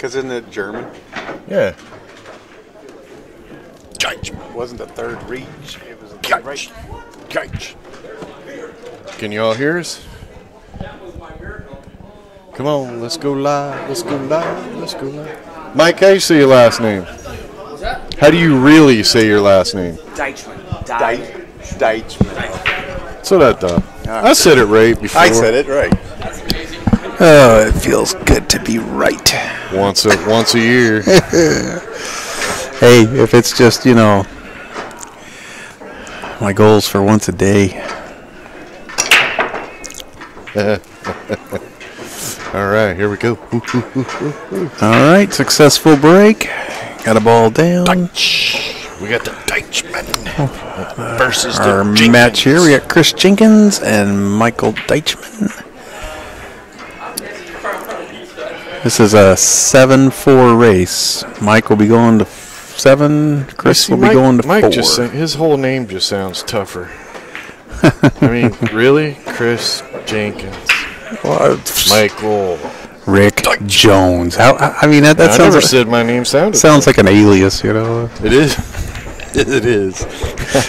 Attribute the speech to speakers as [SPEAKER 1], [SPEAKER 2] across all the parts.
[SPEAKER 1] because isn't it German?
[SPEAKER 2] Yeah.
[SPEAKER 1] Deitchman. It wasn't the third reach. It was a third right.
[SPEAKER 2] Deitch. Can you all hear us? Come on, let's go live. Let's go live. Let's go live. Mike, how do you say your last name?
[SPEAKER 3] What's that?
[SPEAKER 2] How do you really say your last name?
[SPEAKER 3] Deitchman.
[SPEAKER 1] Deitchman.
[SPEAKER 2] So that I said it right before.
[SPEAKER 1] I said it right.
[SPEAKER 3] That's amazing.
[SPEAKER 1] Oh, it feels good to be right.
[SPEAKER 2] Once a year.
[SPEAKER 1] Hey, if it's just, my goals for once a day.
[SPEAKER 2] All right, here we go.
[SPEAKER 1] All right, successful break. Got a ball down.
[SPEAKER 2] We got the Deitchman versus
[SPEAKER 1] Our
[SPEAKER 2] the Jenkins.
[SPEAKER 1] match here, we got Chris Jenkins and Michael Deitchman. This is a 7-4 race. Mike will be going to 7. Chris will be going to 4.
[SPEAKER 2] Mike his whole name just sounds tougher. I mean, really? Chris Jenkins. Michael.
[SPEAKER 1] Rick Jones. I mean, that
[SPEAKER 2] I
[SPEAKER 1] sounds
[SPEAKER 2] never said my name sounds
[SPEAKER 1] like an alias,
[SPEAKER 2] It is. It is.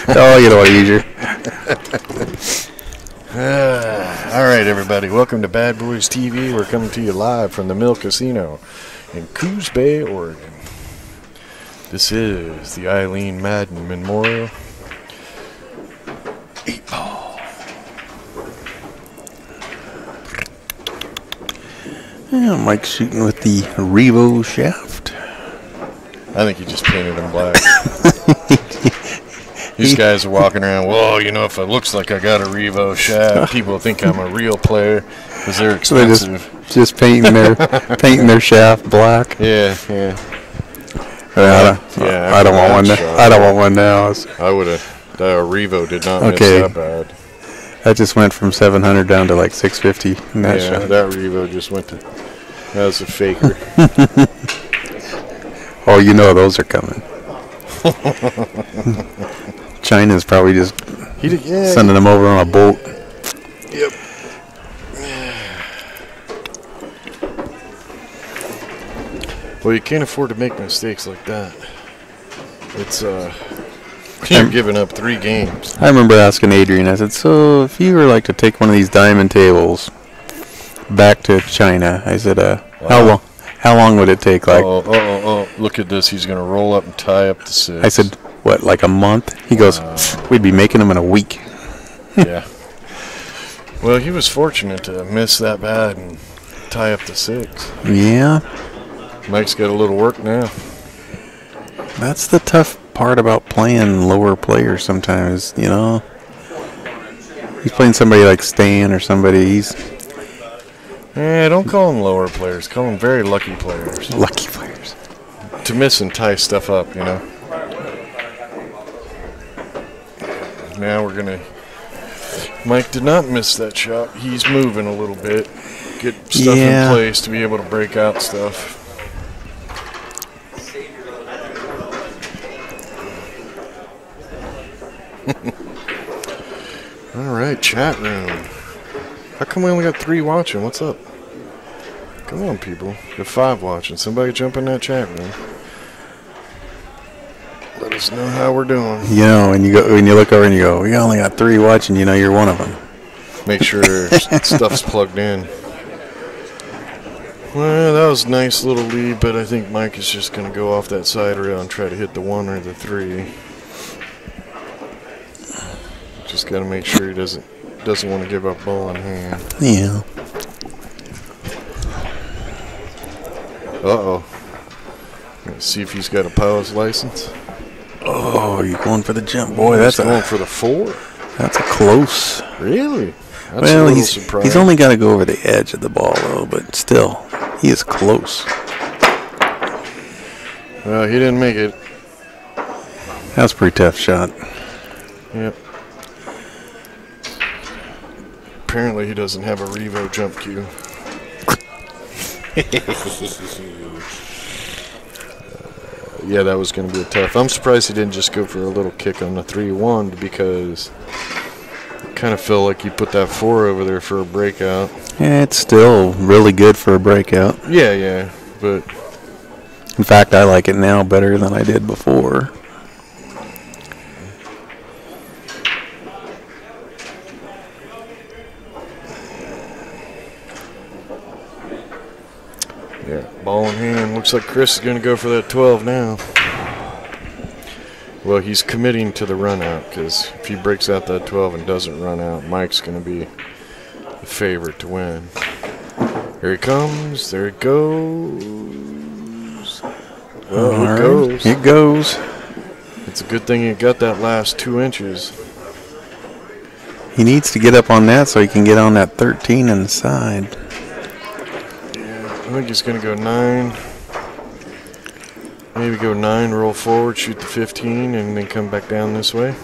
[SPEAKER 1] Oh, you know what, easier.
[SPEAKER 2] All right, everybody. Welcome to Bad Boys TV. We're coming to you live from the Mill Casino in Coos Bay, Oregon. This is the Eileen Madden Memorial 8-ball.
[SPEAKER 1] Yeah, Mike's shooting with the Revo shaft.
[SPEAKER 2] I think he just painted him black. These guys are walking around, well, if it looks like I got a Revo shaft, people think I'm a real player because they're expensive.
[SPEAKER 1] So just painting their shaft black.
[SPEAKER 2] Yeah.
[SPEAKER 1] I don't want one. I don't want one now.
[SPEAKER 2] I would have. The Revo did not miss that bad.
[SPEAKER 1] That just went from 700 down to like 650. In that shot.
[SPEAKER 2] That Revo just went to. That was a faker.
[SPEAKER 1] Oh, those are coming. China's probably just sending them over on a boat.
[SPEAKER 2] Yep. Well, you can't afford to make mistakes like that. It's you're giving up 3 games.
[SPEAKER 1] I remember asking Adrian, I said, so if you were like to take one of these diamond tables back to China, I said, how long would it take? Like,
[SPEAKER 2] look at this. He's going to roll up and tie up the 6.
[SPEAKER 1] I said, what, like a month? He goes, we'd be making them in a week.
[SPEAKER 2] Yeah. Well, he was fortunate to miss that bad and tie up the 6.
[SPEAKER 1] Yeah.
[SPEAKER 2] Mike's got a little work now.
[SPEAKER 1] That's the tough part about playing lower players sometimes, He's playing somebody like Stan or somebody.
[SPEAKER 2] Don't call them lower players. Call them very lucky players.
[SPEAKER 1] Lucky players.
[SPEAKER 2] To miss and tie stuff up, Now we're going to... Mike did not miss that shot. He's moving a little bit. Get stuff in place to be able to break out stuff. All right, chat room. How come we only got 3 watching? What's up? Come on, people. Got 5 watching. Somebody jump in that chat room. Let us know how we're doing.
[SPEAKER 1] When you look over and you go, we only got 3 watching. You're one of them.
[SPEAKER 2] Make sure stuff's plugged in. Well, that was a nice little lead, but I think Mike is just going to go off that side rail and try to hit the 1 or the 3. Just got to make sure he doesn't want to give up ball in hand.
[SPEAKER 1] Yeah.
[SPEAKER 2] Uh-oh. Let's see if he's got a pilot's license.
[SPEAKER 1] Oh, you're going for the jump. Boy, that's
[SPEAKER 2] going for the 4.
[SPEAKER 1] That's a close.
[SPEAKER 2] Really? That's a little surprising.
[SPEAKER 1] He's only got to go over the edge of the ball, though, but still, he is close.
[SPEAKER 2] Well, he didn't make it.
[SPEAKER 1] That's a pretty tough shot.
[SPEAKER 2] Yep. Apparently he doesn't have a Revo jump cue. Yeah, that was going to be tough. I'm surprised he didn't just go for a little kick on the 3-1 because it kind of felt like he put that 4 over there for a breakout.
[SPEAKER 1] Yeah, it's still really good for a breakout.
[SPEAKER 2] Yeah, but
[SPEAKER 1] In fact, I like it now better than I did before.
[SPEAKER 2] Yeah, ball in hand. Looks like Chris is going to go for that 12 now. Well, he's committing to the run out because if he breaks out that 12 and doesn't run out, Mike's going to be the favorite to win. Here he comes. There it goes. Well, it goes.
[SPEAKER 1] It goes.
[SPEAKER 2] It's a good thing he got that last 2 inches.
[SPEAKER 1] He needs to get up on that so he can get on that 13 on the side.
[SPEAKER 2] Yeah, I think he's going to go 9. Maybe go 9, roll forward, shoot the 15, and then come back down this way.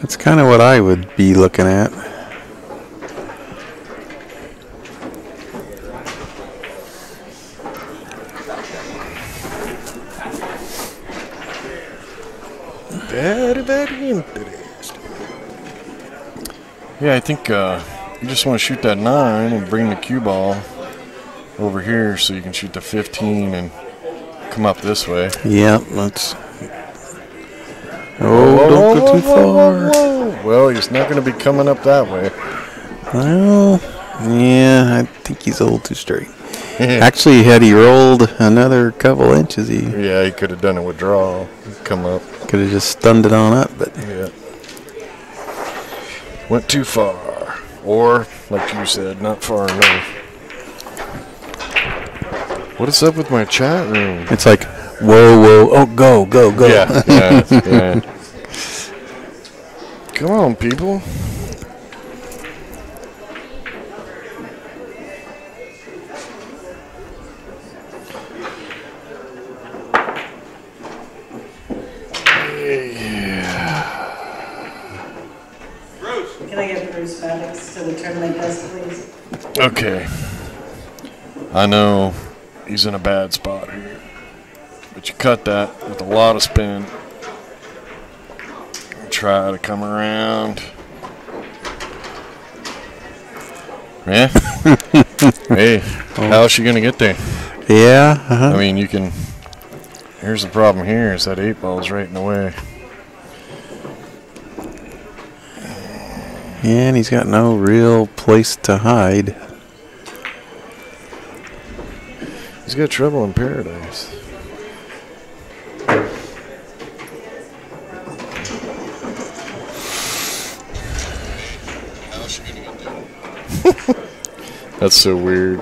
[SPEAKER 1] That's kind of what I would be looking at.
[SPEAKER 2] Very interesting. Yeah, I think you just want to shoot that 9 and bring the cue ball over here so you can shoot the 15 and come up this way.
[SPEAKER 1] Yeah, let's. Oh, don't go too far.
[SPEAKER 2] Well, he's not going to be coming up that way.
[SPEAKER 1] Well, yeah, I think he's a little too straight. Actually, had he rolled another couple inches, he
[SPEAKER 2] could have done a withdrawal, come up.
[SPEAKER 1] Could have just stunned it on up, but
[SPEAKER 2] yeah, went too far, or like you said, not far enough. What is up with my chat room?
[SPEAKER 1] It's like, whoa, oh, go.
[SPEAKER 2] Yeah. Come on, people.
[SPEAKER 4] Can I get Bruce Maddox to the tournament desk, please?
[SPEAKER 2] Okay. I know he's in a bad spot here, but you cut that with a lot of spin. Try to come around. Yeah. Hey, how's she gonna get there?
[SPEAKER 1] yeah.
[SPEAKER 2] I mean, you can. Here's the problem. Here is that 8 ball's right in the way.
[SPEAKER 1] Yeah, and he's got no real place to hide.
[SPEAKER 2] He's got trouble in paradise. That's so weird.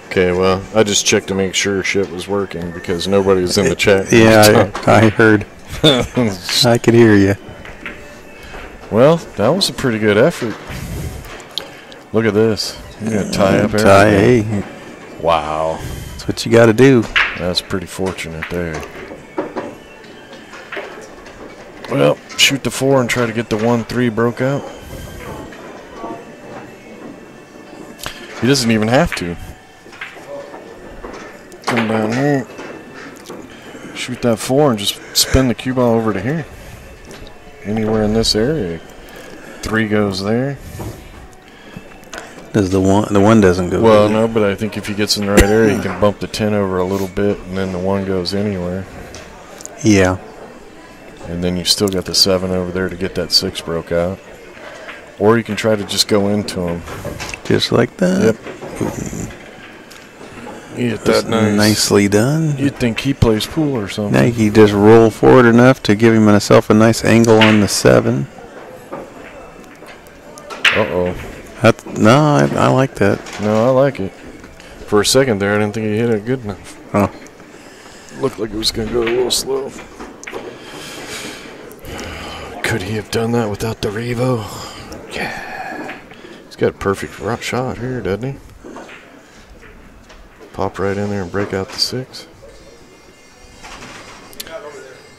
[SPEAKER 2] Okay, well, I just checked to make sure shit was working because nobody was in the chat.
[SPEAKER 1] Yeah, I heard. I could hear you.
[SPEAKER 2] Well, that was a pretty good effort. Look at this. You're going to tie up everything.
[SPEAKER 1] Hey,
[SPEAKER 2] Wow.
[SPEAKER 1] that's what you got to do.
[SPEAKER 2] That's pretty fortunate there. Well, shoot the 4 and try to get the 1-3 broke out. He doesn't even have to. Come down here. Shoot that 4 and just spin the cue ball over to here. Anywhere in this area. 3 goes there.
[SPEAKER 1] Does the one doesn't go?
[SPEAKER 2] Well, no, but I think if he gets in the right area, he can bump the 10 over a little bit, and then the 1 goes anywhere.
[SPEAKER 1] Yeah.
[SPEAKER 2] And then you've still got the 7 over there to get that 6 broke out. Or you can try to just go into him.
[SPEAKER 1] Just like that.
[SPEAKER 2] Yep. You get that nice.
[SPEAKER 1] Nicely done.
[SPEAKER 2] You'd think he plays pool or something.
[SPEAKER 1] Now you just roll forward enough to give himself a nice angle on the 7.
[SPEAKER 2] Uh-oh.
[SPEAKER 1] No, I like that.
[SPEAKER 2] No, I like it. For a second there, I didn't think he hit it good enough.
[SPEAKER 1] Oh.
[SPEAKER 2] Looked like it was going to go a little slow. Could he have done that without the Revo? Yeah. He's got a perfect shot here, doesn't he? Pop right in there and break out the 6.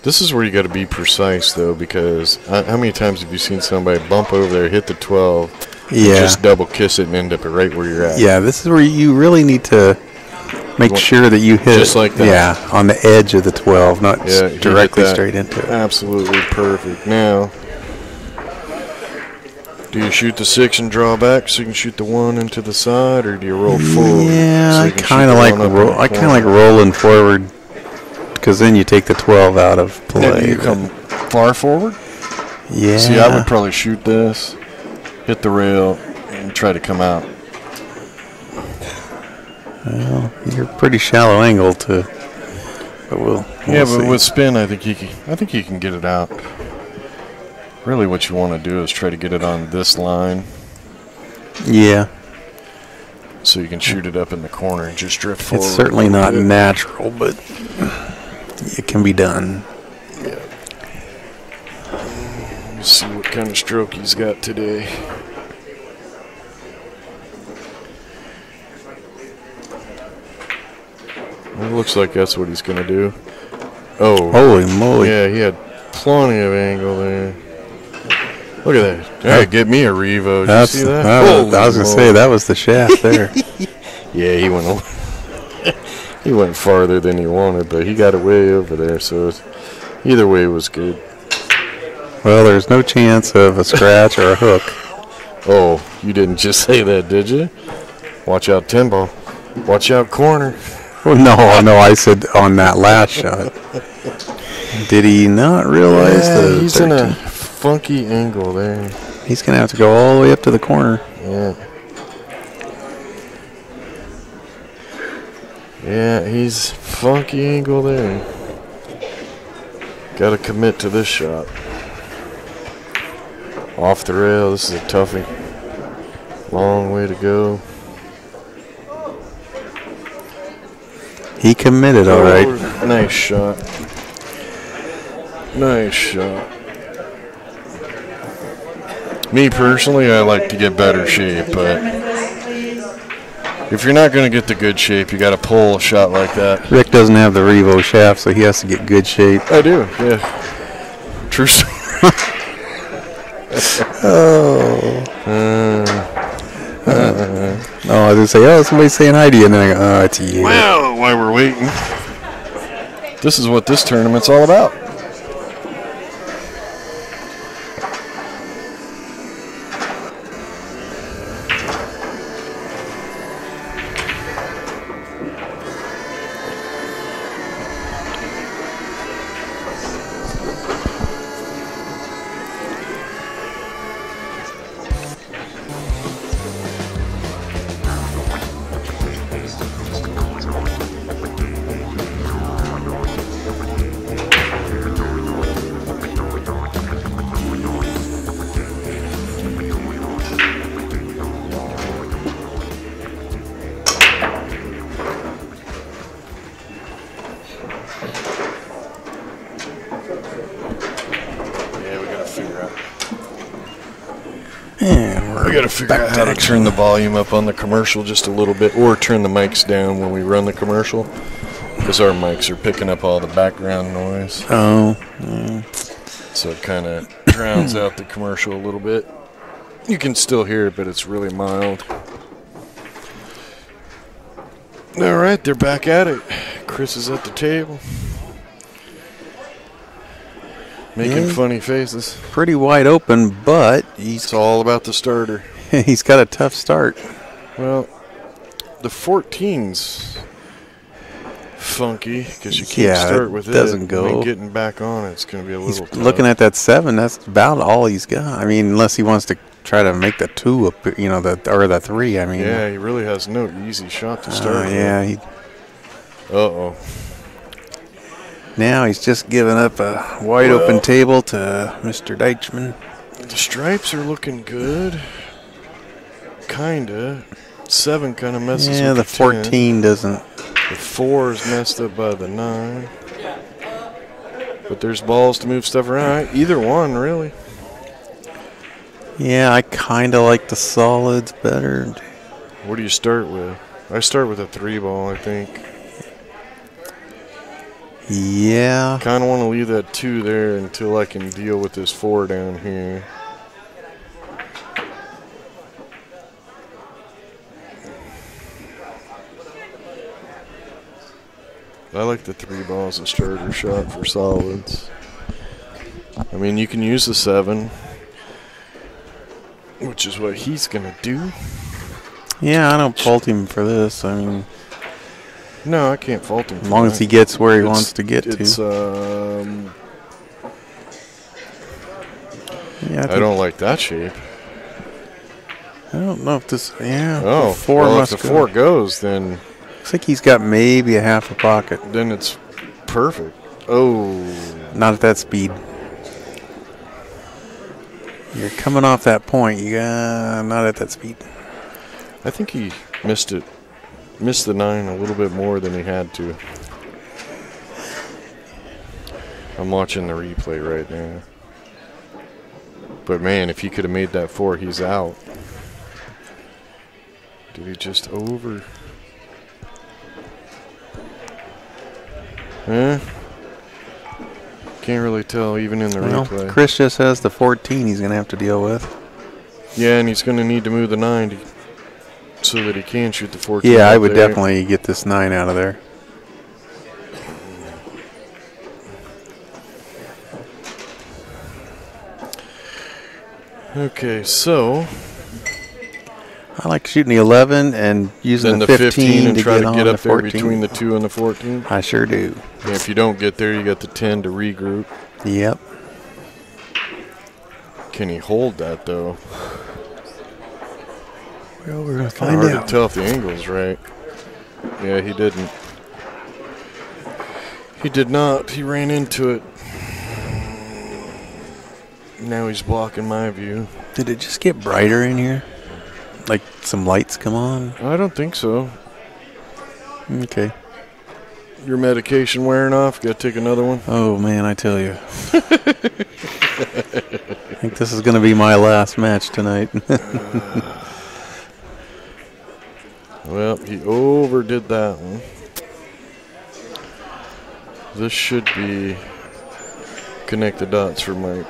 [SPEAKER 2] This is where you got to be precise, though, because how many times have you seen somebody bump over there, hit the 12, and just double kiss it and end up right where you're at?
[SPEAKER 1] Yeah, this is where you really need to make sure that you hit
[SPEAKER 2] just like that.
[SPEAKER 1] Yeah, on the edge of the 12, not directly straight into it.
[SPEAKER 2] Absolutely perfect. Now, Do you shoot the 6 and draw back so you can shoot the 1 into the side, or do you roll forward?
[SPEAKER 1] Yeah,
[SPEAKER 2] so
[SPEAKER 1] I kind of like rolling forward, because then you take the 12 out of play.
[SPEAKER 2] Now, do you come far forward?
[SPEAKER 1] Yeah.
[SPEAKER 2] See, I would probably shoot this, hit the rail, and try to come out.
[SPEAKER 1] Well, you're pretty shallow angle to, but we'll
[SPEAKER 2] Yeah, but
[SPEAKER 1] see.
[SPEAKER 2] with spin, I think you can get it out. Really, what you want to do is try to get it on this line.
[SPEAKER 1] Yeah.
[SPEAKER 2] So you can shoot it up in the corner and just drift forward.
[SPEAKER 1] It's certainly not natural, but it can be done.
[SPEAKER 2] Yeah. Let's see what kind of stroke he's got today. It looks like that's what he's going to do. Oh.
[SPEAKER 1] Holy moly.
[SPEAKER 2] Yeah, he had plenty of angle there. Look at that. Hey, get me a Revo. Did you see that?
[SPEAKER 1] I was going to say, that was the shaft there.
[SPEAKER 2] Yeah, he went farther than he wanted, but he got it way over there, so either way was good.
[SPEAKER 1] Well, there's no chance of a scratch or a hook.
[SPEAKER 2] Oh, you didn't just say that, did you? Watch out, 10 ball. Watch out, corner.
[SPEAKER 1] Oh, no, I said on that last shot. Did he not realize that
[SPEAKER 2] he's in a funky angle there.
[SPEAKER 1] He's going to have to go all the way up to the corner.
[SPEAKER 2] Yeah. Yeah, he's funky angle there. Got to commit to this shot. Off the rail, this is a toughie. Long way to go.
[SPEAKER 1] He committed, all right.
[SPEAKER 2] Nice shot. Nice shot. Me personally, I like to get better shape, but if you're not going to get the good shape, you got to pull a shot like that.
[SPEAKER 1] Rick doesn't have the Revo shaft, so he has to get good shape.
[SPEAKER 2] I do, yeah. True story.
[SPEAKER 1] Oh, I was going to say, oh, somebody's saying hi to you, and then I go, oh, it's you.
[SPEAKER 2] Well, while we're waiting, this is what this tournament's all about. We got to figure out how to turn the volume up on the commercial just a little bit, or turn the mics down when we run the commercial, because our mics are picking up all the background noise.
[SPEAKER 1] Oh.
[SPEAKER 2] So it kind of drowns out the commercial a little bit. You can still hear it, but it's really mild. All right, they're back at it. Chris is at the table, making funny faces.
[SPEAKER 1] Pretty wide open, but
[SPEAKER 2] It's all about the starter.
[SPEAKER 1] he's got a tough start.
[SPEAKER 2] Well, the 14's funky because you can't start with it.
[SPEAKER 1] Doesn't go.
[SPEAKER 2] I mean, getting back on it's going to be a little tough.
[SPEAKER 1] Looking at that 7, that's about all he's got. I mean, unless he wants to try to make the 2 up, or the 3. I mean,
[SPEAKER 2] yeah, he really has no easy shot to start with.
[SPEAKER 1] yeah.
[SPEAKER 2] Uh-oh.
[SPEAKER 1] Now he's just giving up a wide open table to Mr. Deitchman.
[SPEAKER 2] The stripes are looking good. Kinda. 7 kind of messes with
[SPEAKER 1] Yeah, the
[SPEAKER 2] 10.
[SPEAKER 1] 14 doesn't.
[SPEAKER 2] The 4 is messed up by the 9. But there's balls to move stuff around. Either one, really.
[SPEAKER 1] Yeah, I kind of like the solids better.
[SPEAKER 2] What do you start with? I start with a 3 ball, I think.
[SPEAKER 1] Yeah.
[SPEAKER 2] Kind of want to leave that 2 there until I can deal with this 4 down here. I like the 3 ball as a starter shot for solids. I mean, you can use the 7. which is what he's going to do.
[SPEAKER 1] Yeah, I don't fault him for this. I mean,
[SPEAKER 2] no, I can't fault him.
[SPEAKER 1] As long as he gets where he wants to get
[SPEAKER 2] to.
[SPEAKER 1] Yeah,
[SPEAKER 2] I don't like that shape.
[SPEAKER 1] I don't know if this. Yeah.
[SPEAKER 2] Oh,
[SPEAKER 1] four
[SPEAKER 2] well,
[SPEAKER 1] must
[SPEAKER 2] if the
[SPEAKER 1] go.
[SPEAKER 2] 4 goes, then.
[SPEAKER 1] Looks like he's got maybe a half a pocket.
[SPEAKER 2] Then it's perfect. Oh.
[SPEAKER 1] Not at that speed. You're coming off that point. You got not at that speed.
[SPEAKER 2] I think he missed it. Missed the 9 a little bit more than he had to. I'm watching the replay right now. But man, if he could have made that 4, he's out. Did he just over? Can't really tell even in the replay.
[SPEAKER 1] Chris just has the 14 he's going to have to deal with.
[SPEAKER 2] Yeah, and he's going to need to move the 9 so that he can shoot the 14.
[SPEAKER 1] Yeah, I would definitely get this 9 out of there.
[SPEAKER 2] Okay, so
[SPEAKER 1] I like shooting the 11 and using
[SPEAKER 2] then
[SPEAKER 1] the
[SPEAKER 2] 15 and
[SPEAKER 1] to
[SPEAKER 2] try to
[SPEAKER 1] on
[SPEAKER 2] get
[SPEAKER 1] the
[SPEAKER 2] up there
[SPEAKER 1] 14.
[SPEAKER 2] between the 2 and the 14.
[SPEAKER 1] I sure do.
[SPEAKER 2] And if you don't get there, you got the 10 to regroup.
[SPEAKER 1] Yep.
[SPEAKER 2] Can he hold that though?
[SPEAKER 1] Well, we're going to
[SPEAKER 2] Kind
[SPEAKER 1] find
[SPEAKER 2] of hard
[SPEAKER 1] out.
[SPEAKER 2] to tell if the angle's right. Yeah, he didn't. He did not. He ran into it. Now he's blocking my view.
[SPEAKER 1] Did it just get brighter in here? Like some lights come on?
[SPEAKER 2] I don't think so.
[SPEAKER 1] Okay.
[SPEAKER 2] Your medication wearing off? Got to take another one?
[SPEAKER 1] Oh, man, I tell you. I think this is going to be my last match tonight.
[SPEAKER 2] Well, he overdid that one. This should be connect the dots for Mike.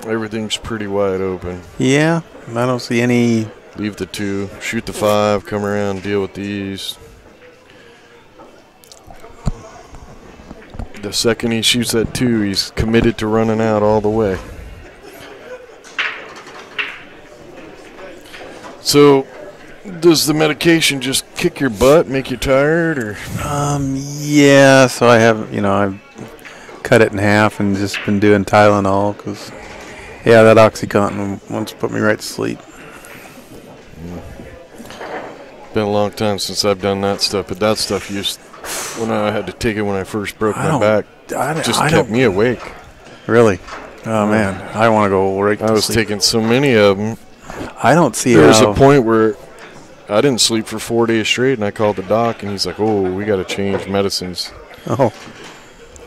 [SPEAKER 2] Everything's pretty wide open.
[SPEAKER 1] Yeah, I don't see any.
[SPEAKER 2] Leave the 2, shoot the 5, come around, deal with these. The second he shoots that 2, he's committed to running out all the way. So, does the medication just kick your butt, make you tired, or?
[SPEAKER 1] Yeah, so I have, I've cut it in half and just been doing Tylenol because, yeah, that OxyContin once put me right to sleep.
[SPEAKER 2] Been a long time since I've done that stuff, but that stuff used when I had to take it when I first broke my back. Just kept me awake.
[SPEAKER 1] Really? Oh, man. I want to go right to sleep.
[SPEAKER 2] I was taking so many of them.
[SPEAKER 1] I don't see
[SPEAKER 2] There was a point where I didn't sleep for 4 days straight, and I called the doc, and he's like, oh, we got to change medicines.
[SPEAKER 1] Oh.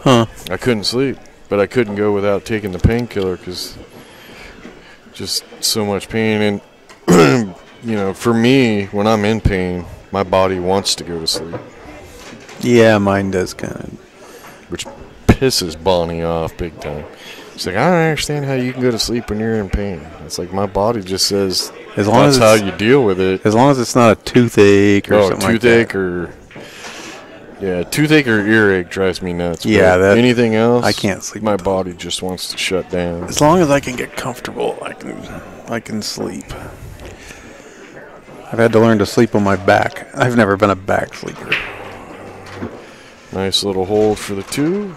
[SPEAKER 1] Huh.
[SPEAKER 2] I couldn't sleep, but I couldn't go without taking the painkiller because just so much pain. And, for me, when I'm in pain, my body wants to go to sleep.
[SPEAKER 1] Yeah, mine does kind of.
[SPEAKER 2] Which pisses Bonnie off big time. She's like, I don't understand how you can go to sleep when you're in pain. It's like my body just says that's how you deal with it.
[SPEAKER 1] As long as it's not a toothache or something like that.
[SPEAKER 2] Toothache or earache drives me nuts.
[SPEAKER 1] Yeah,
[SPEAKER 2] anything else,
[SPEAKER 1] I can't sleep.
[SPEAKER 2] My body just wants to shut down.
[SPEAKER 1] As long as I can get comfortable, I can sleep. I've had to learn to sleep on my back. I've never been a back sleeper.
[SPEAKER 2] Nice little hold for the 2.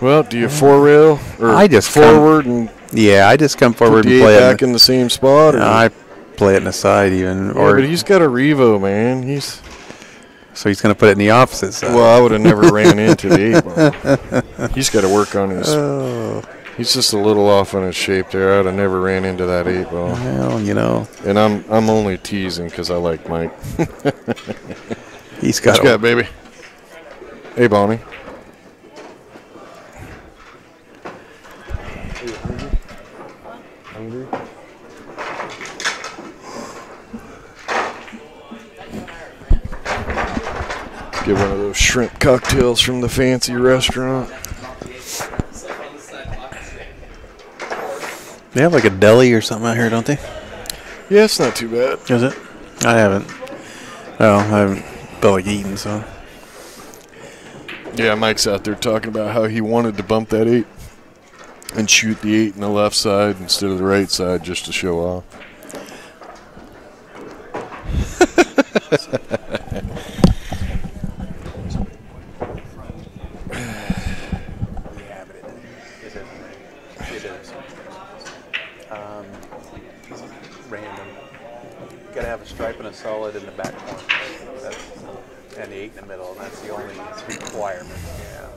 [SPEAKER 2] Well, do you 4-rail or
[SPEAKER 1] I just
[SPEAKER 2] forward and
[SPEAKER 1] I just come forward
[SPEAKER 2] put
[SPEAKER 1] and
[SPEAKER 2] the
[SPEAKER 1] play
[SPEAKER 2] 8
[SPEAKER 1] it
[SPEAKER 2] back in the same spot? Or?
[SPEAKER 1] I play it in the side even.
[SPEAKER 2] Yeah, but he's got a Revo, man.
[SPEAKER 1] So he's going to put it in the opposite side.
[SPEAKER 2] Well, I would have never ran into the 8 ball. He's got to work on his. He's just a little off on his shape there. I'd have never ran into that 8 ball.
[SPEAKER 1] Well,
[SPEAKER 2] And I'm only teasing because I like Mike.
[SPEAKER 1] He's got.
[SPEAKER 2] What you got, baby? Hey, Bonnie. Hungry? Get one of those shrimp cocktails from the fancy restaurant.
[SPEAKER 1] They have like a deli or something out here, don't they?
[SPEAKER 2] Yeah, it's not too bad.
[SPEAKER 1] Is it? I haven't. Well, I haven't felt like eating, so.
[SPEAKER 2] Yeah, Mike's out there talking about how he wanted to bump that 8. And shoot the 8 in the left side instead of the right side just to show off.
[SPEAKER 1] Random. You gotta have a stripe and a solid in the back corner. And the 8 in the middle, and that's the only requirement. Yeah.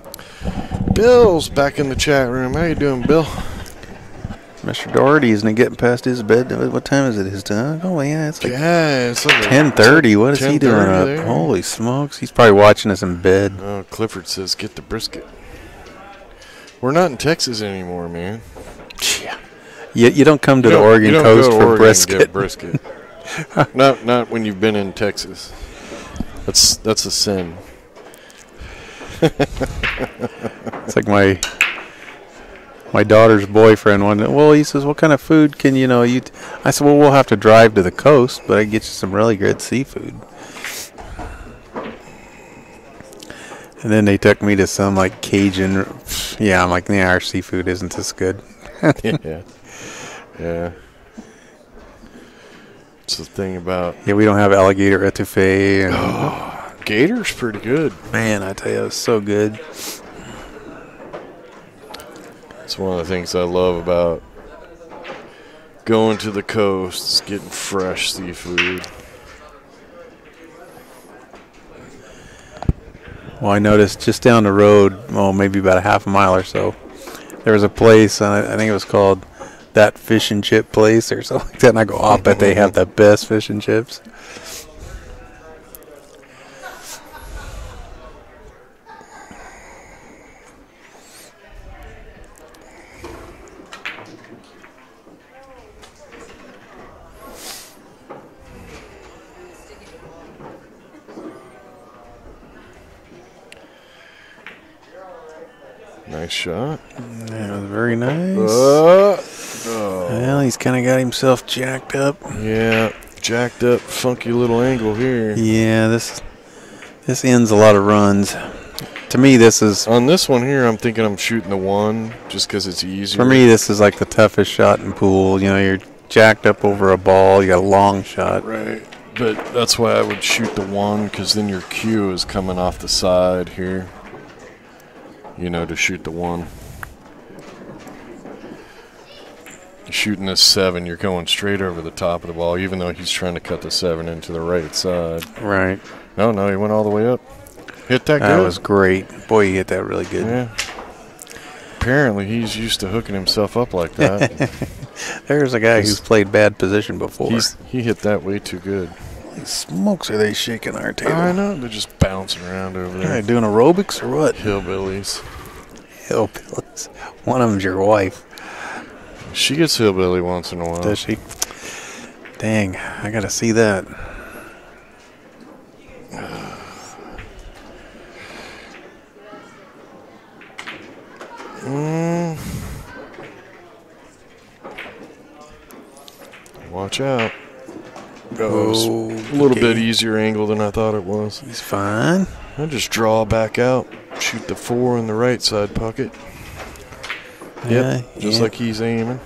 [SPEAKER 2] Bill's back in the chat room. How you doing, Bill?
[SPEAKER 1] Mr. Doherty isn't getting past his bed. What time is it? His time? Oh yeah, it's like
[SPEAKER 2] It's like
[SPEAKER 1] 10:30. What is he doing
[SPEAKER 2] 10:30
[SPEAKER 1] up?
[SPEAKER 2] there.
[SPEAKER 1] Holy smokes! He's probably watching us in bed.
[SPEAKER 2] Oh, Clifford says get the brisket. We're not in Texas anymore, man.
[SPEAKER 1] Yeah. You don't come to the
[SPEAKER 2] You
[SPEAKER 1] Oregon
[SPEAKER 2] don't
[SPEAKER 1] coast
[SPEAKER 2] go to
[SPEAKER 1] for
[SPEAKER 2] Oregon and
[SPEAKER 1] brisket.
[SPEAKER 2] get brisket. not when you've been in Texas. That's a sin.
[SPEAKER 1] It's like my daughter's boyfriend one. Well, he says, "What kind of food can you know?" I said, "Well, we'll have to drive to the coast, but I can get you some really good seafood." And then they took me to some like Cajun. Yeah, I'm like, yeah, our seafood isn't this good.
[SPEAKER 2] Yeah. It's the thing about
[SPEAKER 1] Yeah, we don't have alligator etouffee. And
[SPEAKER 2] Gator's pretty good.
[SPEAKER 1] man, I tell you, it's so good.
[SPEAKER 2] It's one of the things I love about going to the coast, getting fresh seafood.
[SPEAKER 1] Well, I noticed just down the road, maybe about a half a mile or so, there was a place, and I think it was called That Fish and Chip Place or something like that. And I go, I bet they have the best fish and chips.
[SPEAKER 2] Nice shot.
[SPEAKER 1] That was very nice.
[SPEAKER 2] Oh.
[SPEAKER 1] Well, he's kind of got himself jacked up.
[SPEAKER 2] Yeah, jacked up, funky little angle here.
[SPEAKER 1] Yeah, this ends a lot of runs. To me, this is...
[SPEAKER 2] On this one here, I'm thinking I'm shooting the 1 just because it's easier.
[SPEAKER 1] For me, this is like the toughest shot in pool. You know, you're jacked up over a ball. You got a long shot.
[SPEAKER 2] Right, but that's why I would shoot the 1 because then your cue is coming off the side here. You know, to shoot the 1. Shooting this 7, you're going straight over the top of the ball, even though he's trying to cut the 7 into the right side.
[SPEAKER 1] Right.
[SPEAKER 2] No, he went all the way up. Hit that good.
[SPEAKER 1] That was great. Boy, he hit that really good.
[SPEAKER 2] Yeah. Apparently, he's used to hooking himself up like that.
[SPEAKER 1] There's a guy who's played bad position before.
[SPEAKER 2] He hit that way too good.
[SPEAKER 1] Holy smokes, are they shaking our table?
[SPEAKER 2] I know. They're just bouncing around over there.
[SPEAKER 1] Are they doing aerobics or what?
[SPEAKER 2] Hillbillies.
[SPEAKER 1] Hillbillies. One of them's your wife.
[SPEAKER 2] She gets hillbilly once in a while.
[SPEAKER 1] Does she? Dang, I got to see that.
[SPEAKER 2] Watch out. Oh, it was a little bit easier angle than I thought it was.
[SPEAKER 1] He's fine.
[SPEAKER 2] I just draw back out, shoot the 4 in the right side pocket. Yep, just like he's aiming.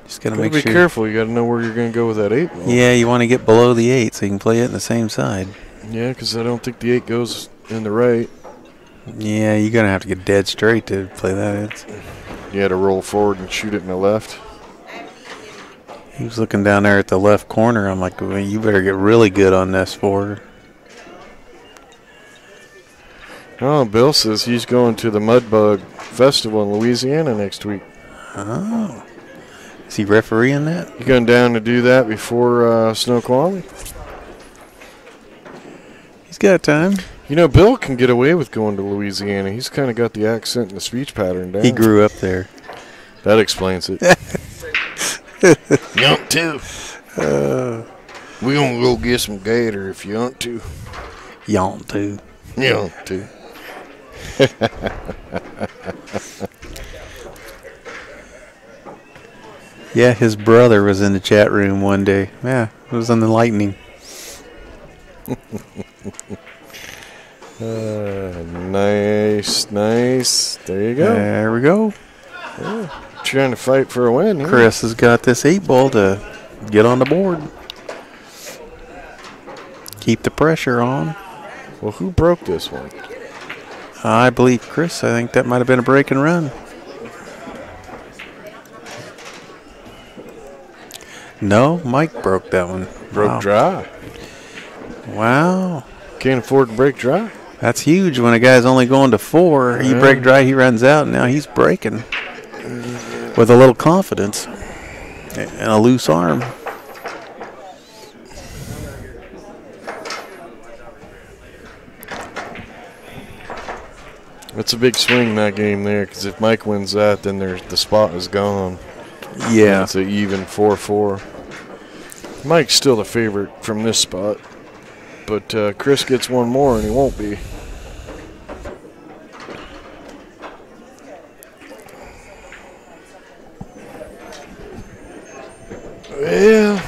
[SPEAKER 1] Just gotta
[SPEAKER 2] Be
[SPEAKER 1] make sure.
[SPEAKER 2] careful. You got to know where you're going to go with that 8 ball.
[SPEAKER 1] Yeah, you want to get below the 8 so you can play it in the same side.
[SPEAKER 2] Yeah, because I don't think the 8 goes in the right.
[SPEAKER 1] Yeah, you're gonna have to get dead straight to play that.
[SPEAKER 2] You had to roll forward and shoot it in the left.
[SPEAKER 1] He was looking down there at the left corner. I'm like, well, you better get really good on this 4.
[SPEAKER 2] Oh, Bill says he's going to the Mudbug Festival in Louisiana next week.
[SPEAKER 1] Oh. Is he refereeing that?
[SPEAKER 2] You going down to do that before Snoqualmie?
[SPEAKER 1] He's got time.
[SPEAKER 2] You know, Bill can get away with going to Louisiana. He's kind of got the accent and the speech pattern down.
[SPEAKER 1] He grew up there.
[SPEAKER 2] That explains it. You want to? We're going to go get some gator if you want to.
[SPEAKER 1] You want to.
[SPEAKER 2] You want to.
[SPEAKER 1] Yeah, his brother was in the chat room one day. Yeah, it was on the Lightning.
[SPEAKER 2] Nice. There you go.
[SPEAKER 1] There we go.
[SPEAKER 2] Trying to fight for a win.
[SPEAKER 1] Chris has got this 8-ball to get on the board. Keep the pressure on.
[SPEAKER 2] Well, who broke this one?
[SPEAKER 1] I believe Chris. I think that might have been a break and run. No, Mike broke that one.
[SPEAKER 2] Broke dry.
[SPEAKER 1] Wow.
[SPEAKER 2] Can't afford to break dry.
[SPEAKER 1] That's huge when a guy's only going to 4. You break dry, he runs out, and now he's breaking with a little confidence and a loose arm.
[SPEAKER 2] That's a big swing, that game there, because if Mike wins that, then the spot is gone.
[SPEAKER 1] Yeah.
[SPEAKER 2] It's an even 4-4. Mike's still the favorite from this spot, but Chris gets one more and he won't be. Well,